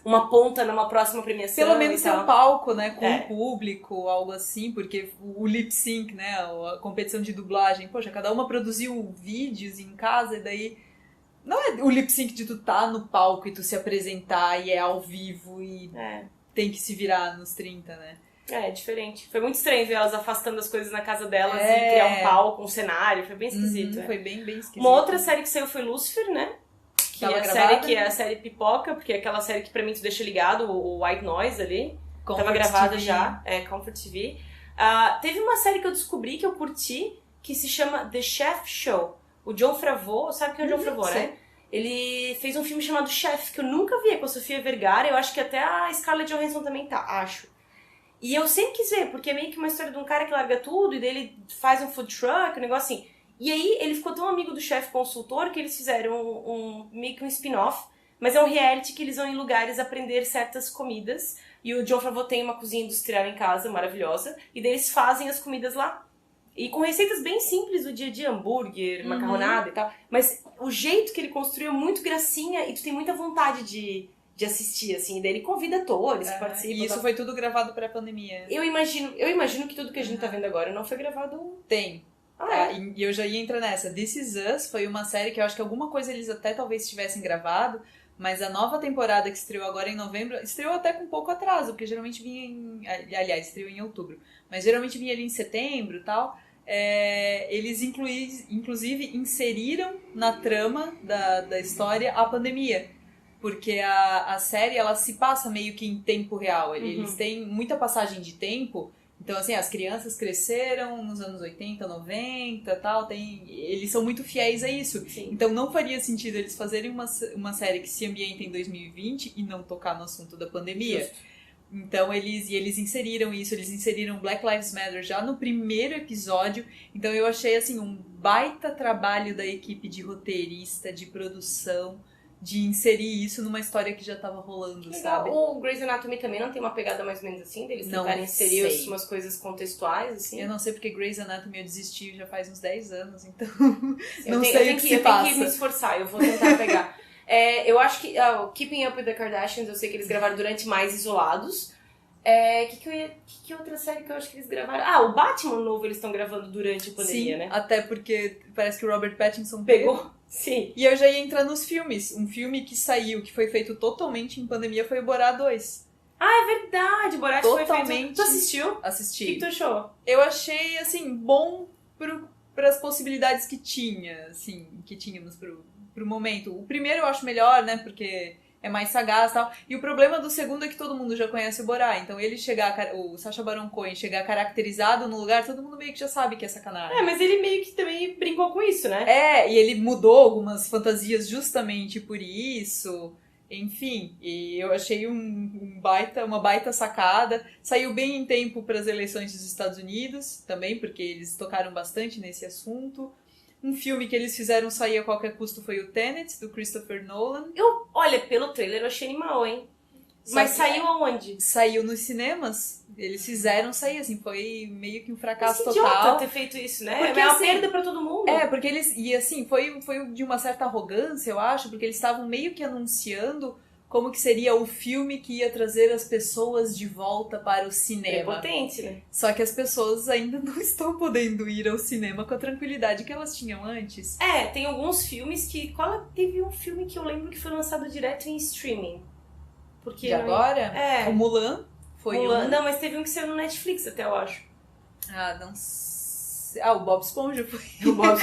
B: uma ponta numa próxima premiação.
A: Pelo menos ter um palco, né, com o público, algo assim, porque o lip sync, né, a competição de dublagem, poxa, cada uma produziu vídeos em casa e daí... Não é o lip sync de tu tá no palco e tu se apresentar e é ao vivo e tem que se virar nos 30, né?
B: É diferente. Foi muito estranho ver elas afastando as coisas na casa delas e criar um palco, um cenário. Foi bem esquisito.
A: Foi bem esquisito.
B: Uma outra série que saiu foi Lucifer, né? Que é a série pipoca, porque é aquela série que pra mim tu deixa ligado, o White Noise ali.
A: Comfort
B: Tava gravada
A: TV.
B: já. Comfort TV. Teve uma série que eu descobri que eu curti, que se chama The Chef Show. O Jon Favreau, sabe quem é o Jon Favreau, né? Ele fez um filme chamado Chef, que eu nunca vi, com a Sofia Vergara. Eu acho que até a Scarlett Johansson também tá, acho. E eu sempre quis ver, porque é meio que uma história de um cara que larga tudo e daí ele faz um food truck, um negócio assim. E aí ele ficou tão amigo do chefe consultor que eles fizeram meio que um spin-off, mas é um reality que eles vão em lugares aprender certas comidas. E o Jon Favreau tem uma cozinha industrial em casa, maravilhosa, e daí eles fazem as comidas lá. E com receitas bem simples do dia a dia, hambúrguer, macarronada e tal. Mas o jeito que ele construiu é muito gracinha e tu tem muita vontade de assistir, assim. Daí ele convida atores que participam.
A: E isso foi tudo gravado pré-pandemia.
B: Eu imagino que tudo que a gente tá vendo agora não foi gravado...
A: Tem. E eu já ia entrar nessa. This Is Us foi uma série que eu acho que alguma coisa eles até talvez tivessem gravado, mas a nova temporada que estreou agora em novembro, estreou até com um pouco atraso, porque geralmente vinha aliás, estreou em outubro, mas geralmente vinha ali em setembro e tal. Eles inclusive inseriram na trama da história a pandemia, porque a série ela se passa meio que em tempo real. Eles têm muita passagem de tempo, então assim, as crianças cresceram nos anos 80, 90 tal, eles são muito fiéis a isso.
B: Sim.
A: Então não faria sentido eles fazerem uma série que se ambienta em 2020 e não tocar no assunto da pandemia. Justo. Então eles inseriram isso, eles inseriram Black Lives Matter já no primeiro episódio. Então eu achei assim um baita trabalho da equipe de roteirista, de produção, de inserir isso numa história que já tava rolando, sabe?
B: O Grey's Anatomy também não tem uma pegada mais ou menos assim, deles tentarem inserir umas coisas contextuais, assim?
A: Eu não sei porque Grey's Anatomy eu desisti já faz uns 10 anos, então
B: eu tenho que me esforçar, eu vou tentar pegar. Eu acho que Keeping Up with the Kardashians, eu sei que eles gravaram durante mais isolados. Que outra série que eu acho que eles gravaram? O Batman novo eles estão gravando durante a pandemia,
A: sim,
B: né?
A: Até porque parece que o Robert Pattinson
B: pegou. Sim.
A: E eu já ia entrar nos filmes. Um filme que saiu, que foi feito totalmente em pandemia, foi o Borá 2.
B: É verdade, Borat foi feito... Tu assistiu?
A: Assisti.
B: O que tu achou?
A: Eu achei, assim, bom pras possibilidades que tinha, assim, que tínhamos pro momento. O primeiro eu acho melhor, né, porque é mais sagaz e tal. E o problema do segundo é que todo mundo já conhece o Borá. Então ele o Sacha Baron Cohen chegar caracterizado no lugar, todo mundo meio que já sabe que é sacanagem.
B: Mas ele meio que também brincou com isso, né?
A: E ele mudou algumas fantasias justamente por isso. Enfim, e eu achei uma baita sacada. Saiu bem em tempo para as eleições dos Estados Unidos também, porque eles tocaram bastante nesse assunto. Um filme que eles fizeram sair a qualquer custo foi o Tenet, do Christopher Nolan.
B: Olha, pelo trailer eu achei animal, hein? Mas saiu aonde?
A: Saiu nos cinemas. Eles fizeram sair, assim, foi meio que um fracasso
B: Mas
A: total.
B: idiota ter feito isso, né?
A: Porque,
B: é uma
A: assim,
B: perda pra todo mundo.
A: Porque eles... E assim, foi de uma certa arrogância, eu acho, porque eles estavam meio que anunciando como que seria o filme que ia trazer as pessoas de volta para o cinema.
B: Potente, né?
A: Só que as pessoas ainda não estão podendo ir ao cinema com a tranquilidade que elas tinham antes.
B: Tem alguns filmes que... Teve um filme que eu lembro que foi lançado direto em streaming. Porque
A: E agora, o Mulan foi
B: Mulan. Não, mas teve um que saiu no Netflix até, eu acho.
A: Não sei. O Bob Esponja foi.
B: O Bob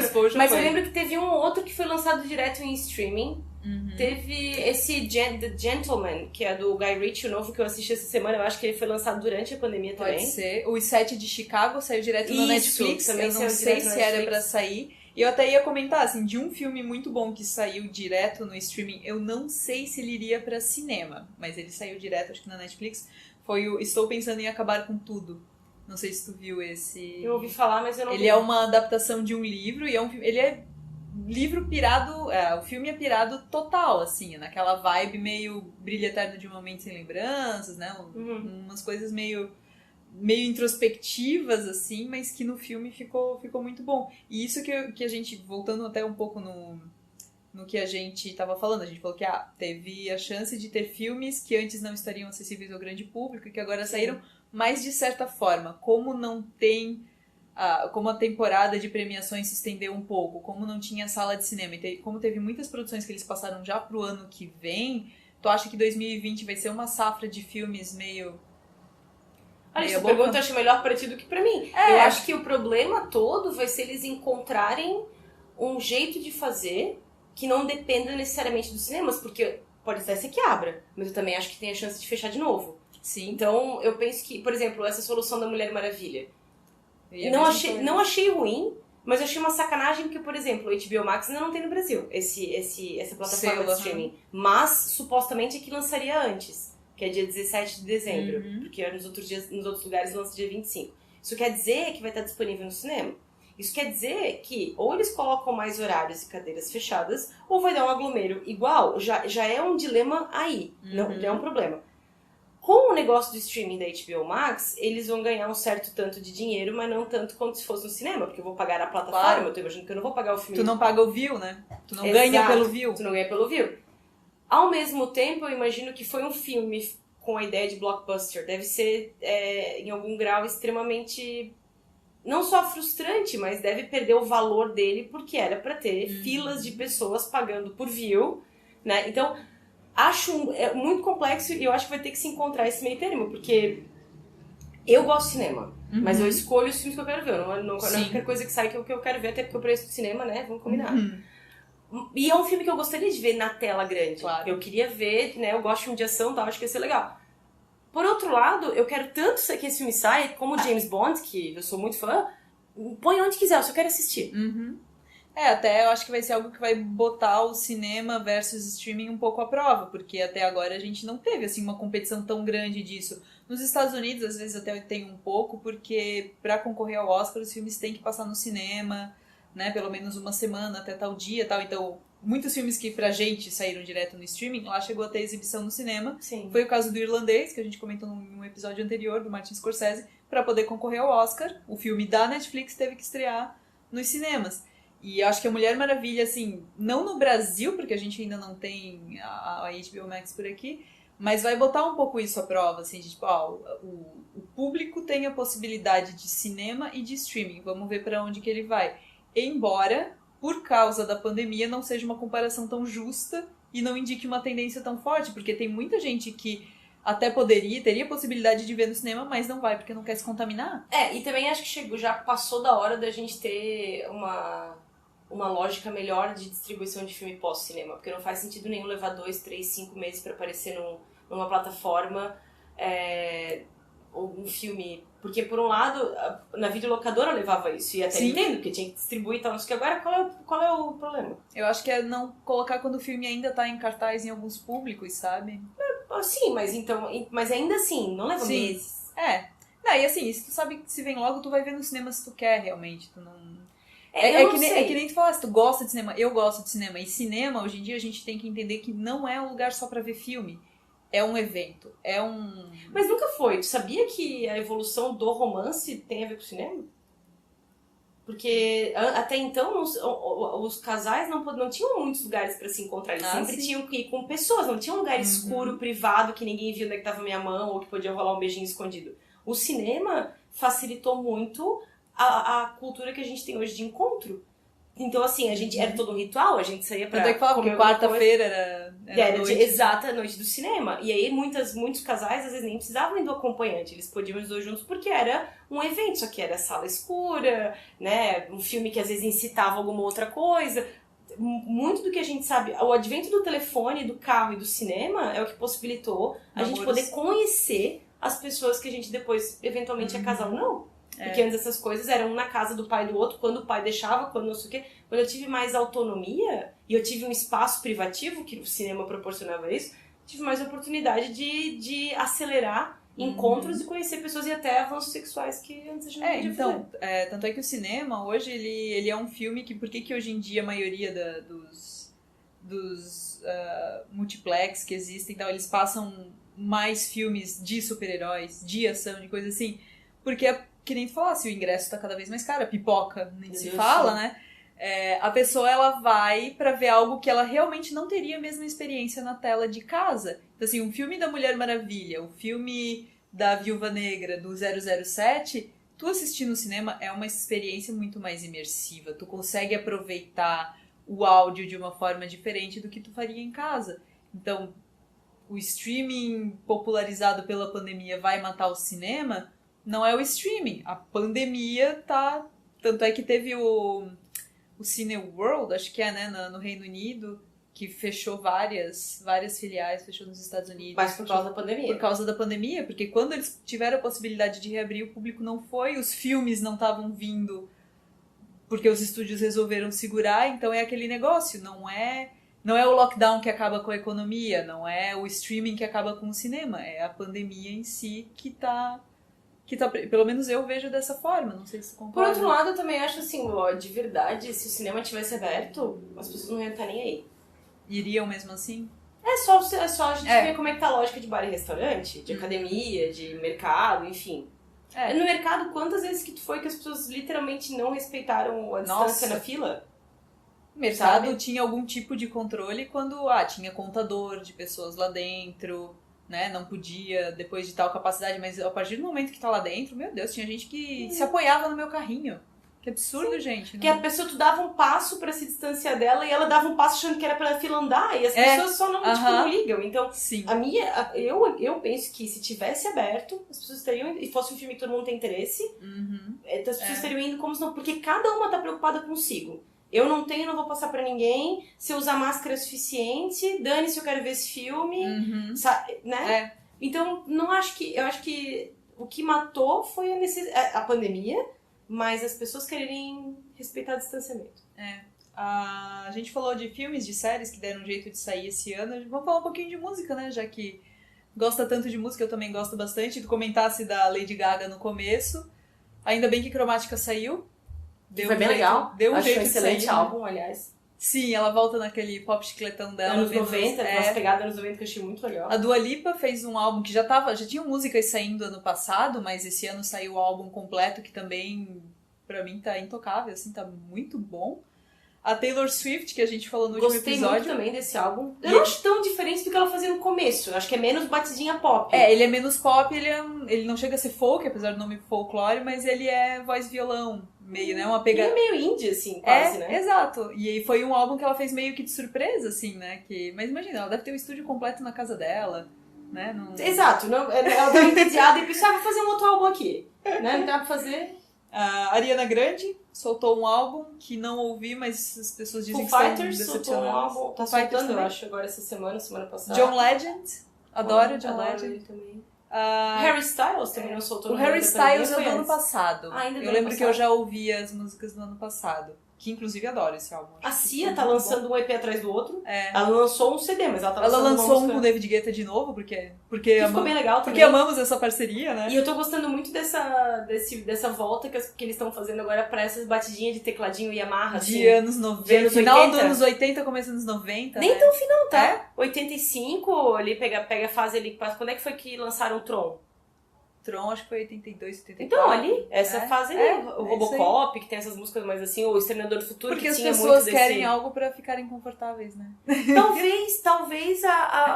A: Esponja
B: mas
A: foi.
B: eu lembro que teve um outro que foi lançado direto em streaming. Teve esse The Gentleman, que é do Guy Ritchie, o novo que eu assisti essa semana. Eu acho que ele foi lançado durante a pandemia também.
A: Pode ser. O Sete de Chicago saiu direto na Netflix.
B: Também
A: eu não sei se era pra sair. E eu até ia comentar, assim, de um filme muito bom que saiu direto no streaming. Eu não sei se ele iria pra cinema, mas ele saiu direto, acho que na Netflix. Foi o Estou Pensando em Acabar com Tudo. Não sei se tu viu esse...
B: Eu ouvi falar, mas eu não vi.
A: Ele é uma adaptação de um livro e ele é livro pirado, o filme é pirado total, assim, naquela vibe meio Brilho Eterno de um Momento Sem Lembranças, né? Umas coisas meio introspectivas, assim, mas que no filme ficou muito bom. E isso que a gente, voltando até um pouco no que a gente estava falando, a gente falou que teve a chance de ter filmes que antes não estariam acessíveis ao grande público e que agora saíram, mas de certa forma, como não tem... como a temporada de premiações se estendeu um pouco, como não tinha sala de cinema, e como teve muitas produções que eles passaram já pro ano que vem, tu acha que 2020 vai ser uma safra de filmes meio...
B: Olha, essa pergunta eu acho melhor pra ti do que pra mim. Eu acho que o problema todo vai ser eles encontrarem um jeito de fazer que não dependa necessariamente dos cinemas, porque pode até ser que abra, mas eu também acho que tem a chance de fechar de novo.
A: Sim.
B: Então, eu penso que, por exemplo, essa solução da Mulher Maravilha, não achei ruim, mas eu achei uma sacanagem porque, por exemplo, o HBO Max ainda não tem no Brasil essa plataforma de streaming. Mas, supostamente, é que lançaria antes, que é dia 17 de dezembro, porque nos outros lugares lança dia 25. Isso quer dizer que vai estar disponível no cinema. Isso quer dizer que ou eles colocam mais horários e cadeiras fechadas, ou vai dar um aglomero igual. Já é um dilema aí, não é um problema. Com o negócio do streaming da HBO Max, eles vão ganhar um certo tanto de dinheiro, mas não tanto quanto se fosse no cinema, porque eu vou pagar a plataforma, claro. Eu tô imaginando que eu não vou pagar o filme.
A: Tu não paga o view, né? Tu não ganha pelo view.
B: Tu não ganha pelo view. Ao mesmo tempo, eu imagino que foi um filme com a ideia de blockbuster. Deve ser, em algum grau, extremamente... Não só frustrante, mas deve perder o valor dele, porque era pra ter filas de pessoas pagando por view, né? Então... Acho muito complexo e eu acho que vai ter que se encontrar esse meio termo, porque eu gosto de cinema, mas eu escolho os filmes que eu quero ver. Não é qualquer coisa que sai que eu quero ver, até porque o preço do cinema, né? Vamos combinar. E é um filme que eu gostaria de ver na tela grande.
A: Claro.
B: Eu queria ver, né? Eu gosto de filme de ação e tal, acho que ia ser legal. Por outro lado, eu quero tanto que esse filme saia, como James Bond, que eu sou muito fã, põe onde quiser, eu só quero assistir.
A: Até eu acho que vai ser algo que vai botar o cinema versus streaming um pouco à prova, porque até agora a gente não teve assim uma competição tão grande disso. Nos Estados Unidos, às vezes até tem um pouco, porque para concorrer ao Oscar os filmes têm que passar no cinema, né, pelo menos uma semana até tal dia, tal. Então, muitos filmes que pra gente saíram direto no streaming, lá chegou a ter exibição no cinema.
B: Sim.
A: Foi o caso do Irlandês, que a gente comentou num episódio anterior do Martin Scorsese, para poder concorrer ao Oscar. O filme da Netflix teve que estrear nos cinemas. E eu acho que a Mulher Maravilha, assim, não no Brasil, porque a gente ainda não tem a HBO Max por aqui, mas vai botar um pouco isso à prova, assim, de, tipo, o público tem a possibilidade de cinema e de streaming, vamos ver para onde que ele vai. Embora, por causa da pandemia, não seja uma comparação tão justa e não indique uma tendência tão forte, porque tem muita gente que até teria possibilidade de ver no cinema, mas não vai, porque não quer se contaminar.
B: E também acho que já passou da hora da gente ter uma lógica melhor de distribuição de filme pós-cinema, porque não faz sentido nenhum levar 2, 3, 5 meses pra aparecer numa plataforma ou um filme, porque por um lado na videolocadora levava isso, e até entendo, porque tinha que distribuir e tal, não sei o que. Agora qual é o problema?
A: Eu acho que é não colocar quando o filme ainda tá em cartaz em alguns públicos, sabe?
B: Sim, mas ainda assim, não leva meses.
A: E assim, se tu sabe que se vem logo, tu vai ver no cinema se tu quer realmente, tu não...
B: É
A: que nem tu falasse, tu gosta de cinema, eu gosto de cinema. E cinema, hoje em dia, a gente tem que entender que não é um lugar só pra ver filme. é um evento, é um...
B: Mas nunca foi. Tu sabia que a evolução do romance tem a ver com o cinema? Porque até então os casais não tinham muitos lugares pra se encontrar. Eles sempre tinham que ir com pessoas. Não tinha um lugar escuro, privado, que ninguém via onde é que tava minha mão ou que podia rolar um beijinho escondido. O cinema facilitou muito a cultura que a gente tem hoje de encontro. Então, assim, a gente era todo um ritual, a gente saía pra...
A: Até que falava que quarta-feira era noite.
B: Exata, a noite do cinema. E aí, muitos casais, às vezes, nem precisavam ir do acompanhante. Eles podiam ir os dois juntos porque era um evento. Só que era sala escura, né? Um filme que, às vezes, incitava alguma outra coisa. Muito do que a gente sabe... O advento do telefone, do carro e do cinema é o que possibilitou a gente poder conhecer as pessoas que a gente depois, eventualmente, ia casar ou não. Porque antes essas coisas eram na casa do pai do outro, quando o pai deixava, quando não sei o quê. Quando eu tive mais autonomia e eu tive um espaço privativo, que o cinema proporcionava isso, tive mais oportunidade de acelerar encontros e conhecer pessoas e até avanços sexuais que antes a gente não podia fazer.
A: Tanto é que o cinema, hoje, ele é um filme que... Por que hoje em dia a maioria dos multiplex que existem, então, eles passam mais filmes de super-heróis, de ação, de coisa assim? Porque que nem tu falasse, o ingresso tá cada vez mais caro, a pipoca nem se fala, né? A pessoa, ela vai pra ver algo que ela realmente não teria a mesma experiência na tela de casa. Então, assim, um filme da Mulher Maravilha, o filme da Viúva Negra, do 007, tu assistir no cinema é uma experiência muito mais imersiva. Tu consegue aproveitar o áudio de uma forma diferente do que tu faria em casa. Então, o streaming popularizado pela pandemia vai matar o cinema? Não é o streaming. A pandemia tá... Tanto é que teve o Cineworld, acho que é, né, no Reino Unido, que fechou várias filiais, fechou nos Estados Unidos.
B: Mas por causa da pandemia.
A: Por causa da pandemia, porque quando eles tiveram a possibilidade de reabrir, o público não foi, os filmes não estavam vindo, porque os estúdios resolveram segurar, então é aquele negócio, não é o lockdown que acaba com a economia, não é o streaming que acaba com o cinema, é a pandemia em si que tá, pelo menos eu vejo dessa forma, não sei se concorda.
B: Por outro lado, eu também acho assim, de verdade, se o cinema tivesse aberto, as pessoas não iam estar nem aí.
A: Iriam mesmo assim?
B: É só a gente ver como é que tá a lógica de bar e restaurante, de academia, de mercado, enfim. No mercado, quantas vezes que tu foi que as pessoas literalmente não respeitaram a distância na fila?
A: O mercado tinha algum tipo de controle quando tinha contador de pessoas lá dentro, né? Não podia, depois de tal capacidade, mas a partir do momento que tá lá dentro, meu Deus, tinha gente que se apoiava no meu carrinho. Que absurdo, gente.
B: Que a pessoa, tu dava um passo pra se distanciar dela e ela dava um passo achando que era pra fila andar e as pessoas só não ligam. Então, eu penso que se tivesse aberto, as pessoas estariam, e fosse um filme que todo mundo tem interesse, as pessoas estariam indo como se não, porque cada uma tá preocupada consigo. Eu não tenho, não vou passar pra ninguém, se eu usar máscara é suficiente, dane-se, eu quero ver esse filme, né? Então, eu acho que o que matou foi a pandemia, mas as pessoas quererem respeitar o distanciamento.
A: A gente falou de filmes, de séries que deram um jeito de sair esse ano. Vamos falar um pouquinho de música, né? Já que gosta tanto de música, eu também gosto bastante. Tu comentasse da Lady Gaga no começo. Ainda bem que Cromática saiu.
B: Foi bem legal.
A: Deu um
B: Acho
A: jeito
B: um excelente
A: de sair,
B: álbum, aliás.
A: Sim, ela volta naquele pop chicletão dela.
B: Anos 90, umas pegadas anos 90 que eu achei muito legal.
A: A Dua Lipa fez um álbum que já tinha músicas saindo ano passado, mas esse ano saiu o álbum completo, que também, pra mim, tá intocável, assim, tá muito bom. A Taylor Swift, que a gente falou no último episódio.
B: Gostei muito também desse álbum. Eu não acho tão diferente do que ela fazia no começo. Eu acho que é menos batidinha pop.
A: Ele é menos pop, ele não chega a ser folk, apesar do nome folclore, mas ele é voz violão, meio, né? Uma pegada...
B: Ele é meio indie, assim, quase, né?
A: Exato. E aí foi um álbum que ela fez meio que de surpresa, assim, né? Mas imagina, ela deve ter um estúdio completo na casa dela, né?
B: Exato. Não, ela tá entediada e pensou, vou fazer um outro álbum aqui. Né? Não dá pra fazer...
A: A Ariana Grande soltou um álbum que não ouvi, mas as pessoas dizem que estão decepcionadas.
B: Soltou um álbum, tá soltando, eu acho, agora essa semana passada.
A: John Legend, adoro John Legend.
B: Ele também. Harry Styles também não soltou.
A: O Harry Styles é do ano passado.
B: Ainda
A: eu lembro que eu já ouvi as músicas do ano passado. que inclusive adoro esse álbum.
B: A Cia tá lançando um EP atrás do outro.
A: É.
B: Ela lançou um CD, mas ela tá
A: Ela
B: lançando
A: lançou
B: uma
A: um com o
B: música.
A: David Guetta de novo, porque
B: Ficou bem legal
A: porque
B: também.
A: amamos essa parceria, né?
B: E eu tô gostando muito dessa volta que eles estão fazendo agora pra essas batidinhas de tecladinho Yamaha, assim.
A: De anos 90,
B: de anos
A: final
B: 80.
A: dos anos 80, começo dos anos 90.
B: Nem
A: né?
B: tão final, tá?
A: É?
B: 85, ali pega a fase ali. Quando é que foi que lançaram o Tron?
A: Tron, acho que foi 82, 84.
B: Então, ali, essa
A: É,
B: fase ali.
A: é,
B: o
A: é
B: Robocop, que tem essas músicas mais assim, o Exterminador do Futuro,
A: Porque
B: que
A: as
B: tinha
A: pessoas
B: muito
A: querem
B: desse...
A: algo pra ficarem confortáveis, né?
B: Talvez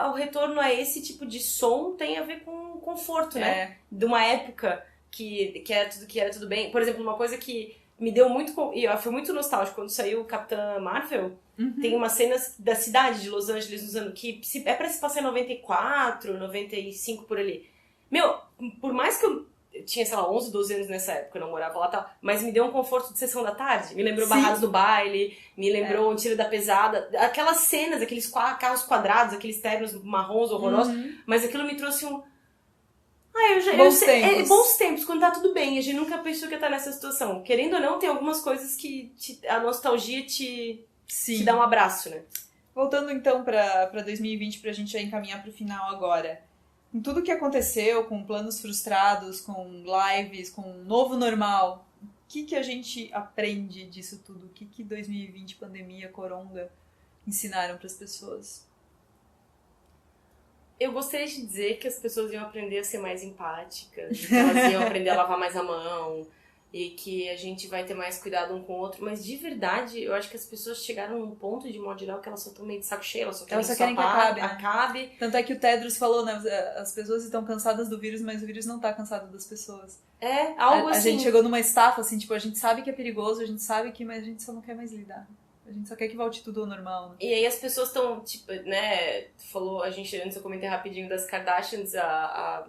B: o retorno a esse tipo de som tenha a ver com conforto, né?
A: É.
B: De uma época que era tudo bem. Por exemplo, uma coisa que me deu muito... E eu fui muito nostálgico quando saiu o Capitã Marvel.
A: Uhum.
B: Tem umas cenas da cidade de Los Angeles nos anos... que é pra se passar em 94, 95, por ali. Meu, por mais que eu tinha, sei lá, 11, 12 anos nessa época, eu não morava lá e tal, mas me deu um conforto de sessão da tarde. Me lembrou
A: Sim.
B: Barrados do Baile, me lembrou Um Tiro da Pesada. Aquelas cenas, aqueles carros quadrados, aqueles ternos marrons horrorosos. Mas aquilo me trouxe um...
A: Bons tempos.
B: Bons tempos, quando tá tudo bem. A gente nunca pensou que ia estar nessa situação. Querendo ou não, tem algumas coisas que a nostalgia te dá um abraço, né?
A: Voltando então pra 2020, pra gente já encaminhar pro final agora. Com tudo que aconteceu, com planos frustrados, com lives, com um novo normal, o que a gente aprende disso tudo? O que 2020, pandemia, coronga, ensinaram pras pessoas?
B: Eu gostaria de dizer que as pessoas iam aprender a ser mais empáticas, que elas iam aprender a lavar mais a mão, e que a gente vai ter mais cuidado um com o outro, mas de verdade, eu acho que as pessoas chegaram num ponto, de modo geral, que elas só estão meio de saco cheio, elas só querem
A: que acabe, né?
B: acabe.
A: Tanto é que o Tedros falou, né? As pessoas estão cansadas do vírus, mas o vírus não tá cansado das pessoas.
B: É, algo assim.
A: A gente chegou numa estafa, assim, tipo, a gente sabe que é perigoso, a gente sabe que, mas a gente só não quer mais lidar. A gente só quer que volte tudo ao normal, né?
B: E aí as pessoas estão, tipo, né, antes eu comentei rapidinho das Kardashians, a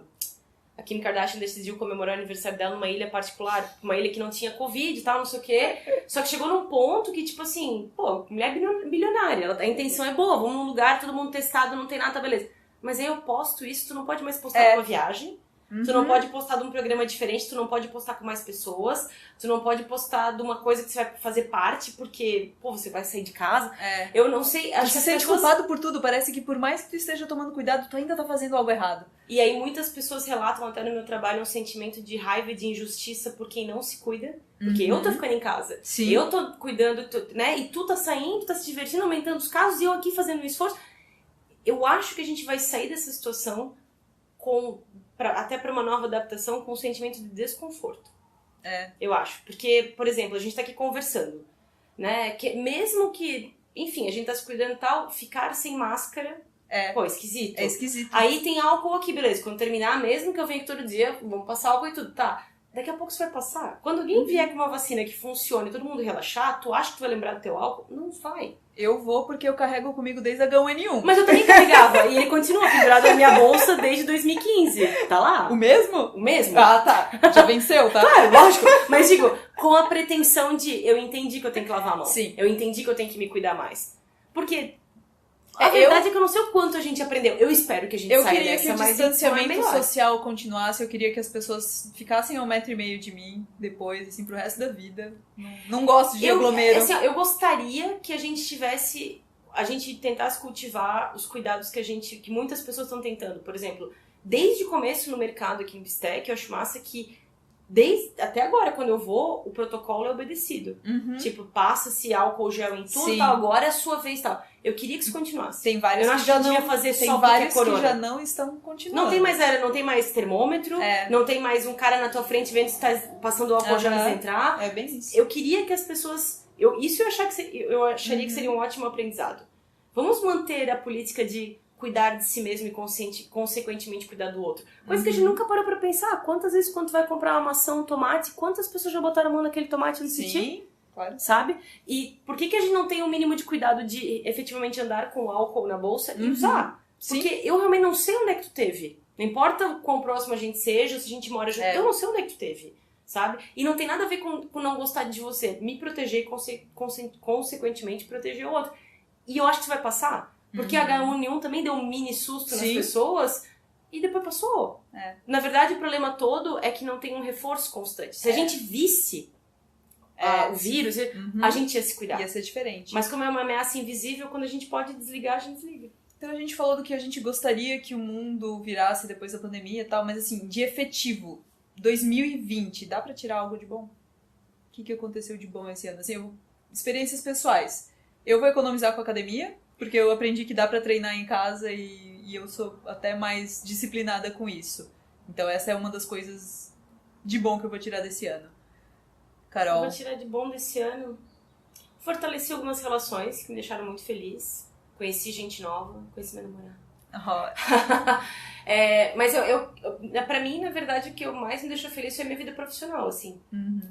B: Kim Kardashian decidiu comemorar o aniversário dela numa ilha particular, uma ilha que não tinha Covid e tal, não sei o quê. Só que chegou num ponto que, tipo assim, pô, mulher bilionária, a intenção é boa, vamos num lugar, todo mundo testado, não tem nada, tá beleza. Mas aí eu posto isso, tu não pode mais postar uma viagem, tu não pode postar de um programa diferente, tu não pode postar com mais pessoas, tu não pode postar de uma coisa que você vai fazer parte, porque, pô, você vai sair de casa. Eu não sei, acho
A: Tu
B: que
A: se
B: as
A: sente
B: pessoas...
A: culpado por tudo, parece que por mais que tu esteja tomando cuidado, tu ainda tá fazendo algo errado.
B: E aí muitas pessoas relatam até no meu trabalho um sentimento de raiva e de injustiça por quem não se cuida. Porque eu tô ficando em casa.
A: Sim.
B: Eu tô cuidando, né? E tu tá saindo, tá se divertindo, aumentando os casos, e eu aqui fazendo um esforço. Eu acho que a gente vai sair dessa situação até pra uma nova adaptação com um sentimento de desconforto. Eu acho. Porque, por exemplo, a gente tá aqui conversando, né? Que mesmo que, enfim, a gente tá se cuidando e tal, ficar sem máscara... Pô, esquisito.
A: É esquisito.
B: Aí tem álcool aqui, beleza. Quando terminar, mesmo que eu venha aqui todo dia, vamos passar álcool e tudo. Tá, daqui a pouco isso vai passar. Quando alguém vier com uma vacina que funcione e todo mundo relaxar, tu acha que tu vai lembrar do teu álcool? Não vai.
A: Eu vou porque eu carrego comigo desde a H1N1.
B: Mas eu também carregava. E ele continua pendurado na minha bolsa desde 2015. Tá lá?
A: O mesmo?
B: O mesmo?
A: Ah, tá. Já venceu, tá?
B: Claro, lógico. Mas digo, com a pretensão de eu entendi que eu tenho que lavar a mão.
A: Sim.
B: Eu entendi que eu tenho que me cuidar mais. Porque... A verdade é que eu não sei o quanto a gente aprendeu. Eu espero que a gente saia dessa,
A: Eu queria que o
B: mas
A: distanciamento
B: melhor.
A: social continuasse, eu queria que as pessoas ficassem a 1,5 metro de mim depois, assim, pro resto da vida. Não gosto de aglomero.
B: Assim, eu gostaria que a gente tentasse cultivar os cuidados que muitas pessoas estão tentando. Por exemplo, desde o começo no mercado aqui em Bistec, eu acho massa que até agora, quando eu vou, o protocolo é obedecido. Tipo, passa-se álcool gel em tudo, tal, agora é a sua vez, tal. Eu queria que isso continuasse.
A: Tem vários
B: eu
A: que
B: acho
A: já
B: que
A: não...
B: devia fazer
A: Tem
B: só
A: vários
B: porque é
A: que já
B: corona.
A: não estão continuando.
B: Não tem mais termômetro, não tem mais um cara na tua frente vendo se tá passando o álcool gel antes de entrar.
A: É bem isso.
B: Eu queria que as pessoas... eu acharia que seria um ótimo aprendizado. Vamos manter a política de cuidar de si mesmo e consequentemente cuidar do outro. Coisa que a gente nunca parou pra pensar. Quantas vezes quando tu vai comprar uma maçã, um tomate, quantas pessoas já botaram a mão naquele tomate e não sentiu?
A: Sim, claro.
B: Sabe? E por que a gente não tem um mínimo de cuidado de efetivamente andar com álcool na bolsa e usar?
A: Sim.
B: Porque eu realmente não sei onde é que tu teve. Não importa quão próximo a gente seja, se a gente mora junto, eu não sei onde é que tu teve. Sabe? E não tem nada a ver com não gostar de você. Me proteger e consequentemente proteger o outro. E eu acho que isso vai passar. Porque a H1N1 também deu um mini susto nas pessoas e depois passou. Na verdade, o problema todo é que não tem um reforço constante. Se a gente visse o vírus, a gente ia se cuidar.
A: Ia ser diferente.
B: Mas como é uma ameaça invisível, quando a gente pode desligar, a gente desliga.
A: Então a gente falou do que a gente gostaria que o mundo virasse depois da pandemia e tal, mas assim, de efetivo, 2020, dá pra tirar algo de bom? O que aconteceu de bom esse ano? Assim, experiências pessoais. Eu vou economizar com a academia, porque eu aprendi que dá pra treinar em casa e eu sou até mais disciplinada com isso. Então essa é uma das coisas de bom que eu vou tirar desse ano. Carol?
B: Eu vou tirar de bom desse ano. Fortaleci algumas relações que me deixaram muito feliz. Conheci gente nova, conheci meu namorado. Mas pra mim, na verdade, o que mais me deixou feliz foi a minha vida profissional, assim.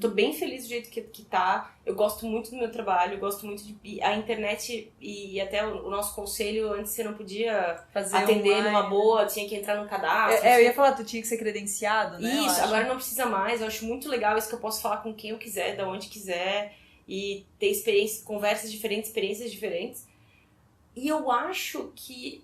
B: Tô bem feliz do jeito que tá. Eu gosto muito do meu trabalho, eu gosto muito de... A internet e até o nosso conselho, antes você não podia atender online, numa boa, tinha que entrar no cadastro.
A: Eu ia falar, tu tinha que ser credenciado, né?
B: Isso, agora não precisa mais. Eu acho muito legal isso, que eu posso falar com quem eu quiser, da onde quiser. E ter conversas diferentes, experiências diferentes. E eu acho que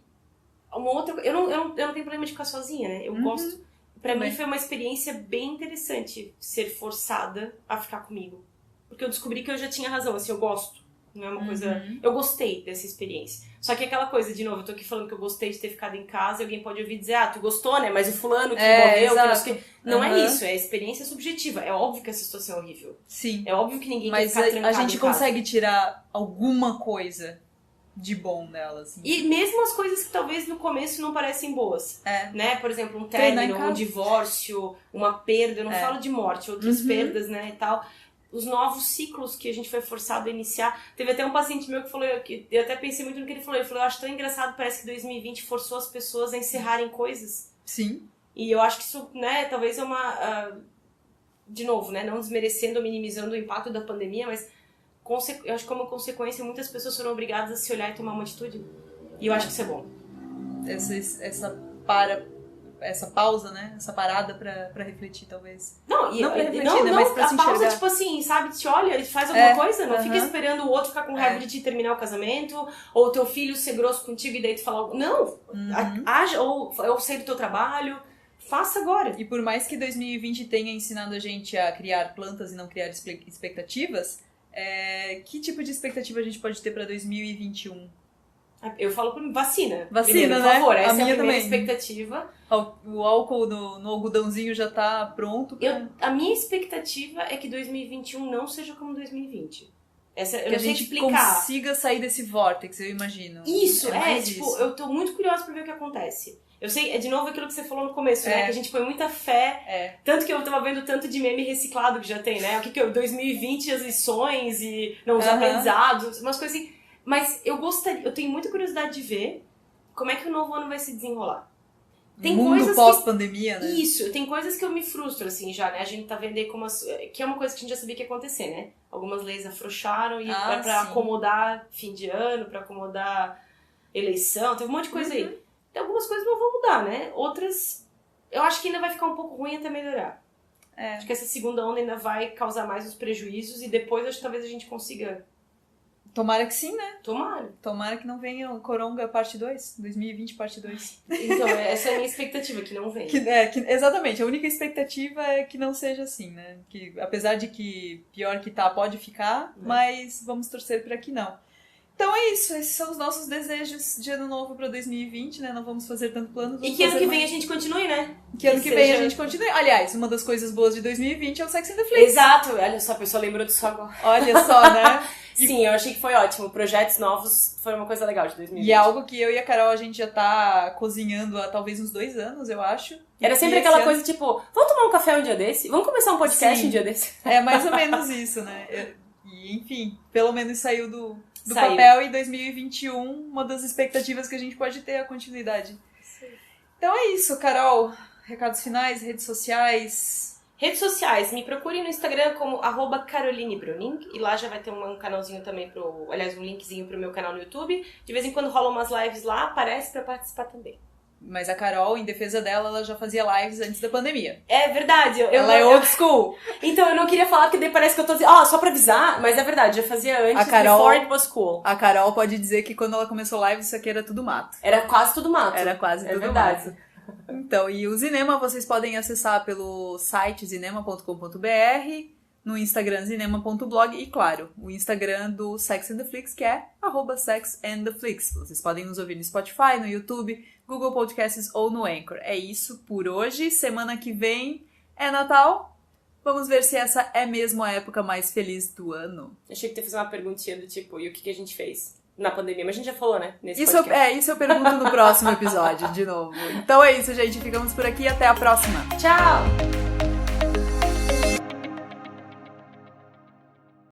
B: uma outra... Eu não tenho problema de ficar sozinha, né? Eu gosto... Pra mim foi uma experiência bem interessante ser forçada a ficar comigo. Porque eu descobri que eu já tinha razão, assim, eu gosto. Não é uma coisa... Eu gostei dessa experiência. Só que aquela coisa, de novo, eu tô aqui falando que eu gostei de ter ficado em casa e alguém pode ouvir dizer, tu gostou, né? Mas o fulano que morreu... Não é isso, é a experiência subjetiva. É óbvio que essa situação é horrível.
A: Sim.
B: É óbvio que ninguém
A: quer ficar trancado em casa. Mas a gente consegue tirar alguma coisa de bom dela, assim.
B: E mesmo as coisas que talvez no começo não parecem boas. Né? Por exemplo, um término, um divórcio, uma perda. Eu não falo de morte, outras perdas, né, e tal. Os novos ciclos que a gente foi forçado a iniciar. Teve até um paciente meu que falou, eu até pensei muito no que ele falou. Ele falou, eu acho tão engraçado, parece que 2020 forçou as pessoas a encerrarem coisas.
A: Sim.
B: E eu acho que isso, né, talvez é uma... de novo, né, não desmerecendo ou minimizando o impacto da pandemia, mas... Eu acho que como consequência muitas pessoas foram obrigadas a se olhar e tomar uma atitude. E eu acho que isso é bom.
A: Essa pausa, né? Essa parada pra refletir, talvez.
B: Não pra refletir, né? Mas pra se enxergar. A pausa, tipo assim, sabe? Te olha e faz alguma coisa. Não fica esperando o outro ficar com raiva de te terminar o casamento. Ou o teu filho ser grosso contigo e daí tu falar algo. Não! Haja, ou sair do teu trabalho. Faça agora.
A: E por mais que 2020 tenha ensinado a gente a criar plantas e não criar expectativas... que tipo de expectativa a gente pode ter pra 2021?
B: Eu falo por vacina.
A: Vacina,
B: primeiro,
A: né?
B: Por favor, essa é a primeira
A: também.
B: expectativa.
A: O álcool no algodãozinho já tá pronto.
B: A minha expectativa é que 2021 não seja como 2020. Eu
A: que a gente consiga sair desse vórtex, eu imagino.
B: Isso, eu tô muito curiosa pra ver o que acontece. Eu sei, é de novo aquilo que você falou no começo, né? Que a gente põe muita fé. Tanto que eu tava vendo tanto de meme reciclado que já tem, né? O que 2020, as lições e os aprendizados, umas coisas assim. Mas eu tenho muita curiosidade de ver como é que o novo ano vai se desenrolar. Tem
A: mundo
B: coisas
A: pós-pandemia, né?
B: Isso, tem coisas que eu me frustro, assim, já, né? A gente tá vendo aí como... Que é uma coisa que a gente já sabia que ia acontecer, né? Algumas leis afrouxaram e pra acomodar fim de ano, pra acomodar eleição, teve um monte de coisa aí. Algumas coisas não vão mudar, né? Outras, eu acho que ainda vai ficar um pouco ruim até melhorar. Acho que essa segunda onda ainda vai causar mais os prejuízos e depois acho que talvez a gente consiga...
A: Tomara que sim, né?
B: Tomara
A: que não venha o Coronga parte 2, 2020 parte 2.
B: Então, essa é a minha expectativa, que não venha.
A: Exatamente, a única expectativa é que não seja assim, né? Que apesar de que pior que tá, pode ficar, mas vamos torcer pra que não. Então é isso, esses são os nossos desejos de ano novo pra 2020, né? Não vamos fazer tanto plano.
B: E que ano que vem a gente continue, né?
A: Que ano que vem a gente continue. Aliás, uma das coisas boas de 2020 é o Sex and the Flix.
B: Exato, olha só, a pessoa lembrou disso agora.
A: Olha só, né?
B: Sim, eu achei que foi ótimo. Projetos novos foi uma coisa legal de 2020.
A: E é algo que eu e a Carol, a gente já tá cozinhando há talvez uns 2 anos, eu acho.
B: Era sempre aquela coisa tipo, vamos tomar um café um dia desse? Vamos começar um podcast um dia desse?
A: É mais ou menos isso, né? E, enfim, pelo menos saiu do papel e 2021, uma das expectativas que a gente pode ter é a continuidade. Sim. Então é isso, Carol. Recados finais, redes sociais...
B: Redes sociais, me procurem no Instagram como @caroline_bruning e lá já vai ter um canalzinho também um linkzinho pro meu canal no YouTube. De vez em quando rolam umas lives lá, aparece pra participar também.
A: Mas a Carol, em defesa dela, ela já fazia lives antes da pandemia.
B: É verdade.
A: Ela é old school.
B: Então, eu não queria falar porque daí parece que eu tô dizendo, só pra avisar, mas é verdade, já fazia antes, before it was cool.
A: A Carol pode dizer que quando ela começou live, isso aqui era tudo mato.
B: Era quase tudo mato.
A: Era quase tudo
B: verdade.
A: Mato. Então, e o Zinema vocês podem acessar pelo site zinema.com.br no Instagram cinema.blog e, claro, o Instagram do Sex and the Flix, que é @sexandtheflix. Vocês podem nos ouvir no Spotify, no YouTube, Google Podcasts ou no Anchor. É isso por hoje. Semana que vem é Natal. Vamos ver se essa é mesmo a época mais feliz do ano.
B: Achei que tu ia fazer uma perguntinha do tipo, e o que a gente fez na pandemia? Mas a gente já falou, né? Nesse
A: Isso
B: podcast.
A: isso eu pergunto no próximo episódio, de novo. Então é isso, gente. Ficamos por aqui. Até a próxima.
B: Tchau!